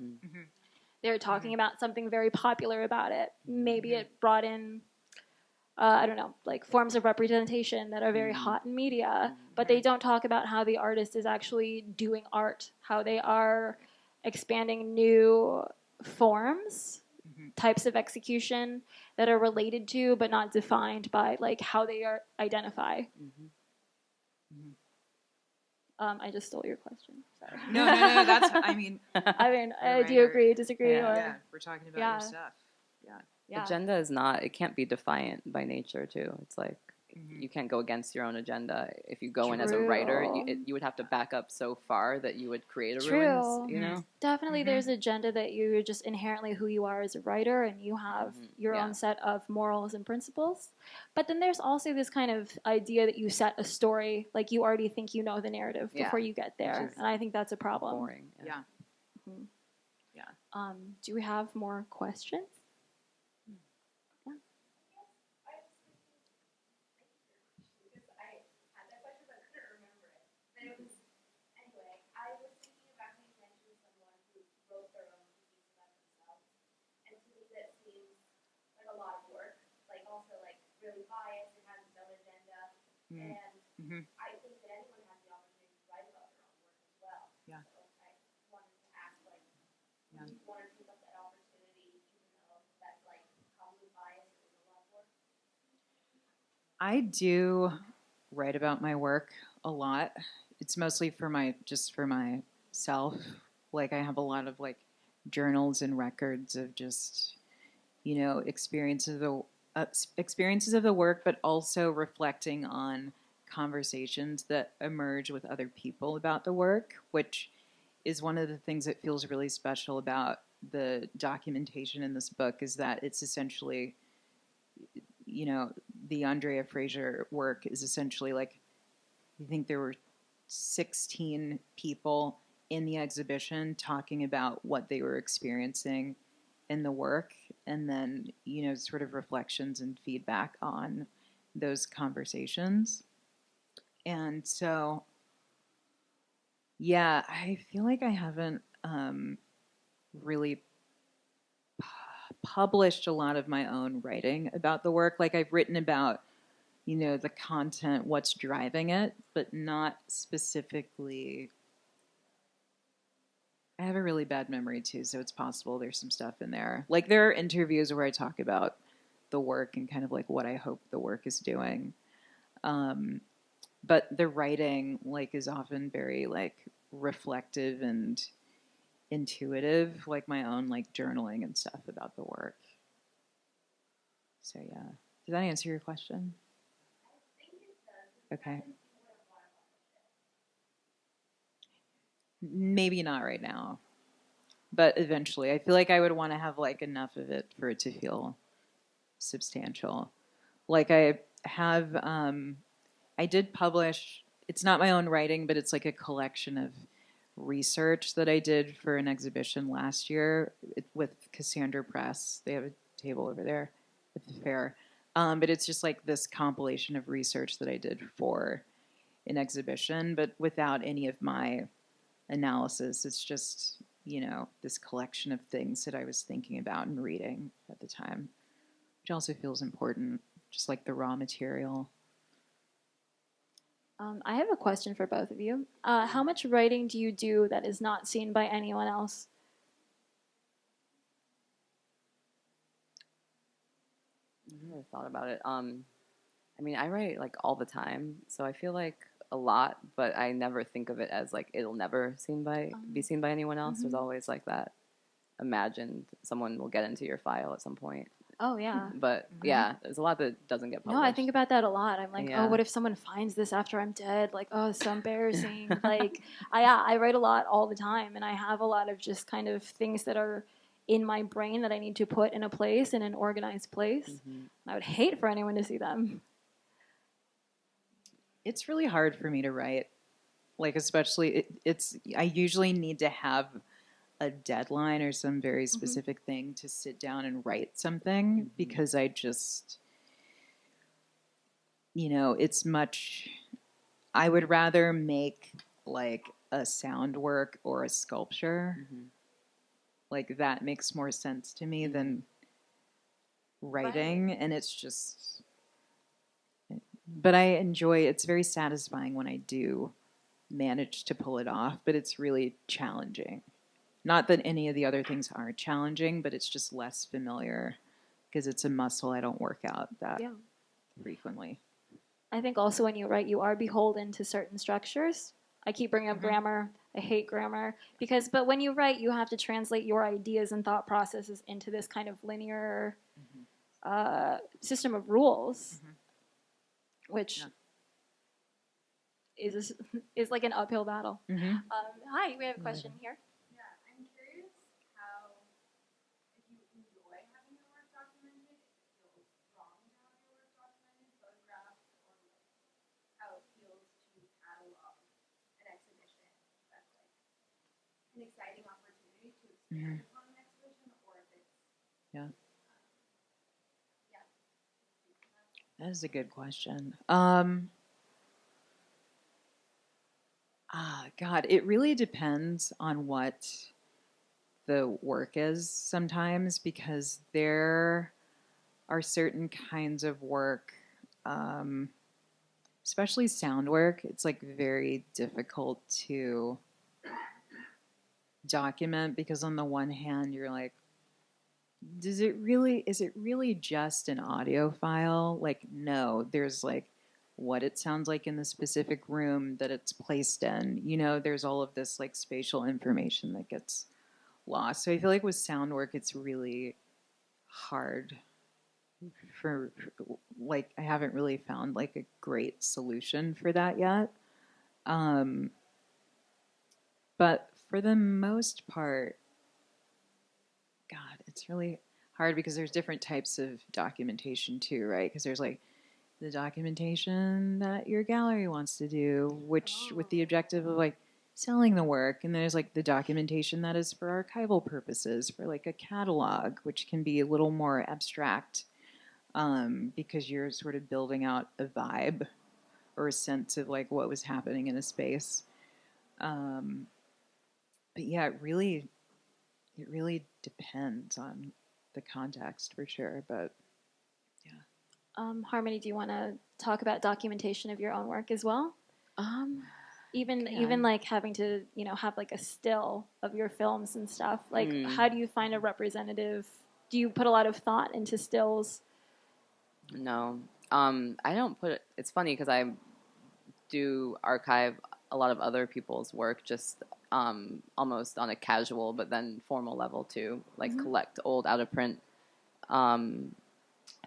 They're talking about something very popular about it. Maybe it brought in, I don't know, like forms of representation that are very hot in media, but they don't talk about how the artist is actually doing art, how they are expanding new forms, types of execution that are related to but not defined by like how they are identify. I just stole your question. Sorry. No, that's, I mean, do you agree, disagree, or yeah, we're talking about your stuff. yeah. Agenda is not, it can't be defiant by nature too. It's like, you can't go against your own agenda. If you go in as a writer, you would have to back up so far that you would create a ruins, you know? Definitely there's agenda that you're just inherently who you are as a writer, and you have your own set of morals and principles. But then there's also this kind of idea that you set a story, like you already think you know the narrative before you get there. And I think that's a problem. Boring. Do we have more questions? Really biased and has its own agenda, and I think that anyone has the opportunity to write about their own work as well. Yeah. So I wanted to ask, like, do you want to take up that opportunity, even though that's like comes with bias and is a lot of work? I do write about my work a lot. It's mostly for myself. Like I have a lot of like journals and records of just, experiences of the work, but also reflecting on conversations that emerge with other people about the work, which is one of the things that feels really special about the documentation in this book, is that it's essentially, the Andrea Fraser work is essentially like, I think there were 16 people in the exhibition talking about what they were experiencing in the work, and then, sort of reflections and feedback on those conversations. And so, yeah, I feel like I haven't really published a lot of my own writing about the work. Like I've written about the content, what's driving it, but not specifically. I have a really bad memory too, so it's possible there's some stuff in there. Like there are interviews where I talk about the work and kind of like what I hope the work is doing. But the writing like is often very like reflective and intuitive, like my own like journaling and stuff about the work. So yeah. Does that answer your question? Okay. Maybe not right now, but eventually. I feel like I would want to have like enough of it for it to feel substantial. Like I have, I did publish. It's not my own writing, but it's like a collection of research that I did for an exhibition last year with Cassandra Press. They have a table over there at the fair. But it's just like this compilation of research that I did for an exhibition, but without any of my analysis. It's just, this collection of things that I was thinking about and reading at the time, which also feels important, just like the raw material. I have a question for both of you. How much writing do you do that is not seen by anyone else? I never thought about it. I mean, I write like all the time, so I feel like a lot, but I never think of it as like it'll never be seen by anyone else. There's always like that imagined someone will get into your file at some point. Oh, yeah. But yeah, there's a lot that doesn't get published. No, I think about that a lot. I'm like, Yeah. oh, what if someone finds this after I'm dead? Like, oh, it's so embarrassing. Like, I write a lot all the time, and I have a lot of just kind of things that are in my brain that I need to put in a place, in an organized place. Mhm. I would hate for anyone to see them. It's really hard for me to write. Like, especially, I usually need to have a deadline or some very specific thing to sit down and write something because I just, I would rather make like a sound work or a sculpture. Like that makes more sense to me than writing. Right. And it's just, but I enjoy, it's very satisfying when I do manage to pull it off, but it's really challenging. Not that any of the other things aren't challenging, but it's just less familiar because it's a muscle I don't work out that frequently. I think also when you write, you are beholden to certain structures. I keep bringing up grammar. I hate grammar but when you write, you have to translate your ideas and thought processes into this kind of linear system of rules, which is like an uphill battle. Hi, we have a question here. I'm curious how, if you enjoy having your work documented, if it feels wrong to have your work documented, photographed, or like how it feels to catalog an exhibition that's like an exciting opportunity to expand upon an exhibition, or if it's That is a good question. God, it really depends on what the work is sometimes because there are certain kinds of work, especially sound work. It's like very difficult to document because on the one hand, you're like, is it really just an audio file? Like, no, there's like what it sounds like in the specific room that it's placed in. There's all of this like spatial information that gets lost. So I feel like with sound work, it's really hard for like, I haven't really found like a great solution for that yet. But for the most part, God, it's really hard because there's different types of documentation too, right? Because there's like the documentation that your gallery wants to do, which with the objective of like selling the work, and there's like the documentation that is for archival purposes, for like a catalog, which can be a little more abstract because you're sort of building out a vibe or a sense of like what was happening in a space. But yeah, it really depends on the context for sure. But yeah. Harmony, do you want to talk about documentation of your own work as well? Even Yeah. even like having to have like a still of your films and stuff. Like, how do you find a representative? Do you put a lot of thought into stills? No, I don't put it. It's funny because I do archive a lot of other people's work, just almost on a casual but then formal level too, like collect old out of print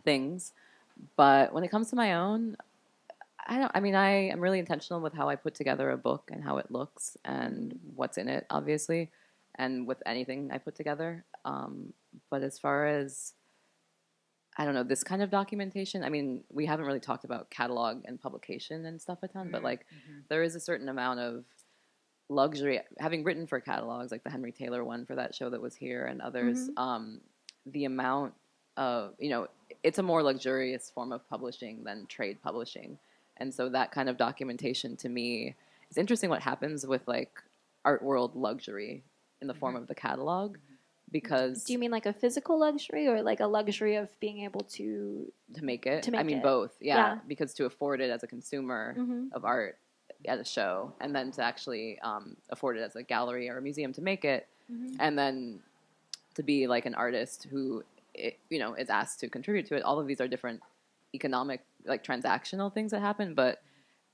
things. But when it comes to my own, I am really intentional with how I put together a book and how it looks and what's in it, obviously, and with anything I put together. But as far as, I don't know, this kind of documentation, I mean, we haven't really talked about catalog and publication and stuff a ton, but like there is a certain amount of luxury, having written for catalogs, like the Henry Taylor one for that show that was here and others, the amount of, it's a more luxurious form of publishing than trade publishing. And so that kind of documentation to me, it's interesting what happens with like art world luxury in the form of the catalog, because Do you mean like a physical luxury or like a luxury of being able to make it? To make I mean, it. both. Yeah, Yeah. because to afford it as a consumer of art at a show, and then to actually afford it as a gallery or a museum to make it, and then to be like an artist who is asked to contribute to it. All of these are different economic, like transactional things that happen. But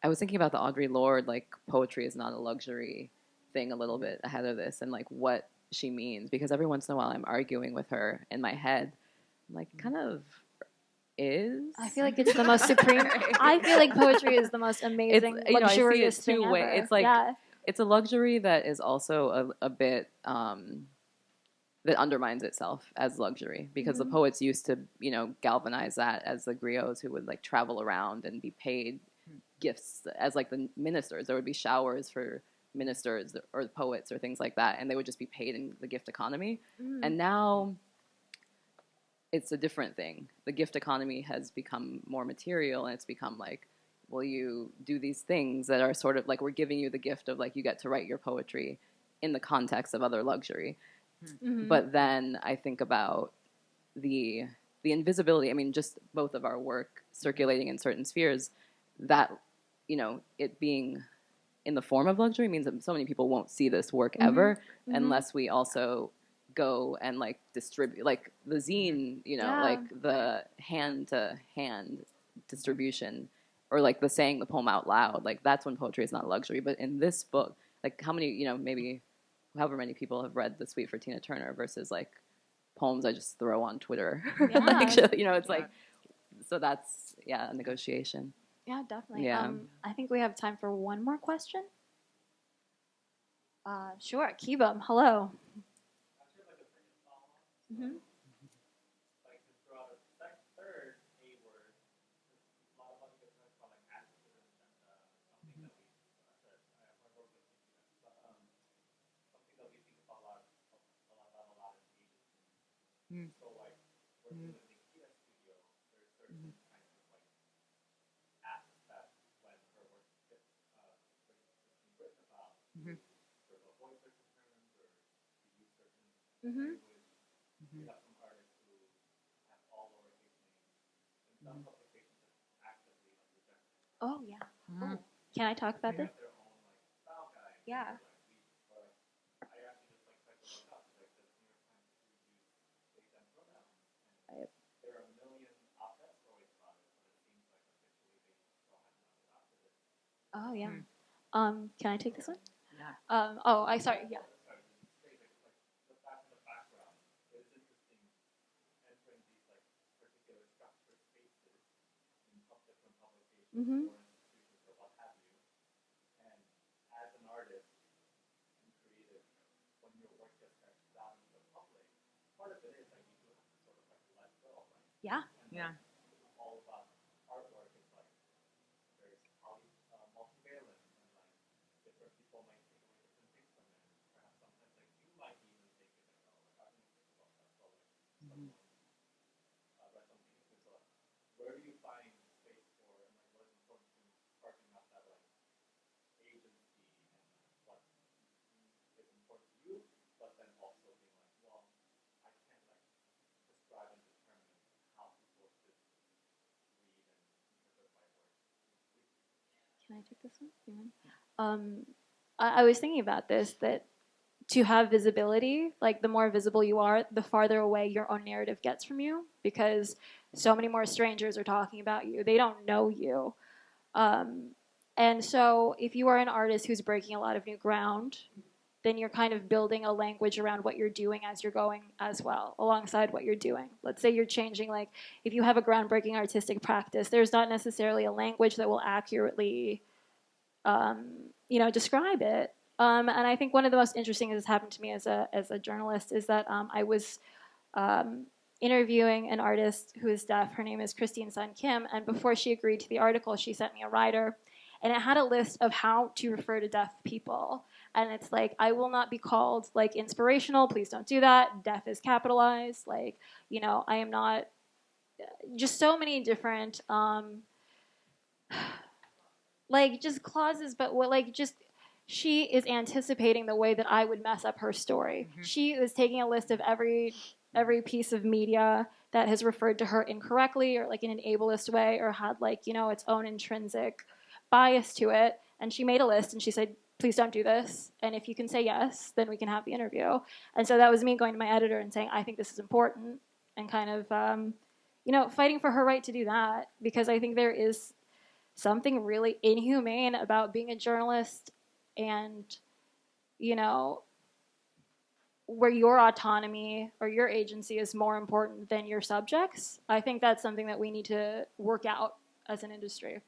I was thinking about the Audre Lorde, like poetry is not a luxury thing, a little bit ahead of this, and like what she means, because every once in a while I'm arguing with her in my head. I'm like, kind of is. I feel like it's the most supreme. I feel like poetry is the most amazing, I see it luxurious thing two way. ever. It's like yeah. it's a luxury that is also a bit that undermines itself as luxury, because the poets used to galvanize that as the griots who would like travel around and be paid gifts as like the ministers. There would be showers for ministers or poets or things like that, and they would just be paid in the gift economy. And now it's a different thing. The gift economy has become more material, and it's become like, well, you do these things that are sort of like, we're giving you the gift of like, you get to write your poetry in the context of other luxury. But then I think about the invisibility. I mean, just both of our work circulating in certain spheres, that it being in the form of luxury means that so many people won't see this work ever unless we also go and like distribute, like the zine, like the hand to hand distribution, or like the saying the poem out loud. Like that's when poetry is not luxury. But in this book, like how many, maybe however many people have read The Suite for Tina Turner versus like poems I just throw on Twitter. Like, it's like, so that's, a negotiation. Yeah, definitely. Yeah. I think we have time for one more question. Sure, Kiba, hello. Mm-hmm. Like to throw out a third A word, a lot of other different from like activism and something that we said. I work with Nikita, but something that we think about a lot of agency. So like working with Nikita Studio, there's certain kinds of like asks that when her work gets written about, sort of avoid certain terms or to use certain language. We have some artists who have all lowercase names, and some publications have actively rejected. Oh, yeah. Oh. Can I talk about They this? have their own like style guide. Yeah. I actually just like tried to look up like the New York Times use they them pronouns, and there are a million op-ed stories about it, but it seems like officially they still have not adopted it. Oh, yeah. Can I take this one? Yeah. Sorry. Yeah. The fact in the background, it's interesting entering these like particular structured spaces in different publications or institutions or what have you. And as an artist and creative, when your work gets out into the public, part of it is like you do have to sort of like let go, right? Yeah. Yeah. All about artwork is like very multivalent, and like different people might take away different things from it. Perhaps sometimes like you might even take it like, oh, like I didn't think about that, but like someone read something into it. So where do you find space for, and like what is important to carving out that like agency and what is important to you, but then also being like, well, I can't like describe and determine how people should read Can I take this one? You want? I was thinking about this, that to have visibility, like the more visible you are, the farther away your own narrative gets from you, because so many more strangers are talking about you. They don't know you. And so if you are an artist who's breaking a lot of new ground, then you're kind of building a language around what you're doing as you're going as well, alongside what you're doing. Let's say you're changing, like, if you have a groundbreaking artistic practice, there's not necessarily a language that will accurately, describe it. And I think one of the most interesting things that's happened to me as a journalist is that I was interviewing an artist who is deaf. Her name is Christine Sun Kim, and before she agreed to the article, she sent me a rider, and it had a list of how to refer to deaf people. And it's like, I will not be called, like, inspirational. Please don't do that. Deaf is capitalized. Like, I am not. Just so many different, just clauses, but she is anticipating the way that I would mess up her story. Mm-hmm. She is taking a list of every piece of media that has referred to her incorrectly or, like, in an ableist way, or had, its own intrinsic bias to it. And she made a list, and she said, please don't do this. And if you can say yes, then we can have the interview. And so that was me going to my editor and saying, I think this is important, and kind of, fighting for her right to do that, because I think there is something really inhumane about being a journalist and, where your autonomy or your agency is more important than your subjects. I think that's something that we need to work out as an industry.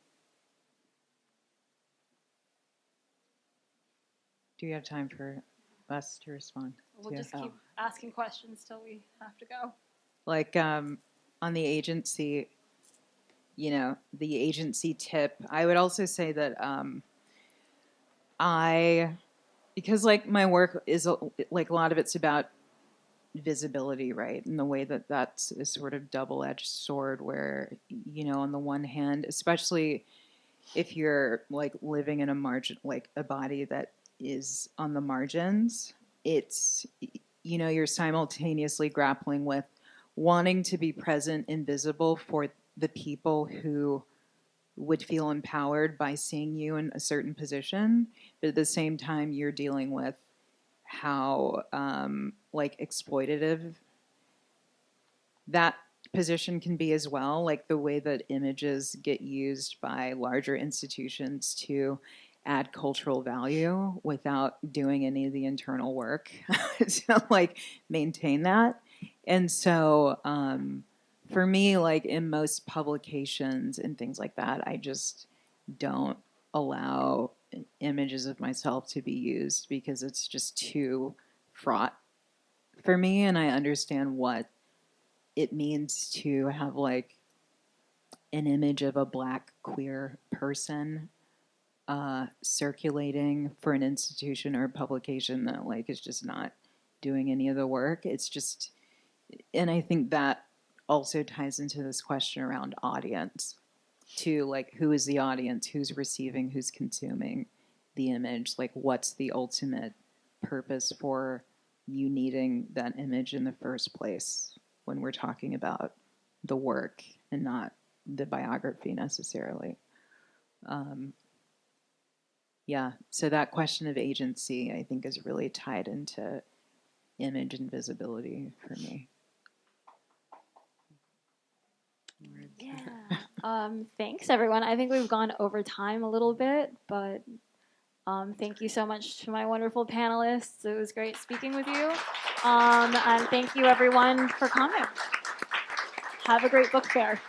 Do you have time for us to respond? We'll just keep asking questions till we have to go. Like, on the agency, the agency tip, I would also say that because, like, my work is, like, a lot of it's about visibility, right? And the way that that's a sort of double-edged sword where, on the one hand, especially if you're, like, living in a margin, like a body that is on the margins, it's, you're simultaneously grappling with wanting to be present and visible for the people who would feel empowered by seeing you in a certain position, but at the same time you're dealing with how exploitative that position can be as well, like the way that images get used by larger institutions to add cultural value without doing any of the internal work to, like, maintain that. And so for me, like, in most publications and things like that, I just don't allow images of myself to be used because it's just too fraught for me. And I understand what it means to have, like, an image of a Black queer person circulating for an institution or a publication that, like, is just not doing any of the work. It's just, and I think that also ties into this question around audience too, like, who is the audience, who's receiving, who's consuming the image, like, what's the ultimate purpose for you needing that image in the first place when we're talking about the work and not the biography necessarily. So that question of agency, I think, is really tied into image and visibility for me. Yeah. Thanks, everyone. I think we've gone over time a little bit, but thank you so much to my wonderful panelists. It was great speaking with you. And thank you, everyone, for coming. Have a great book fair.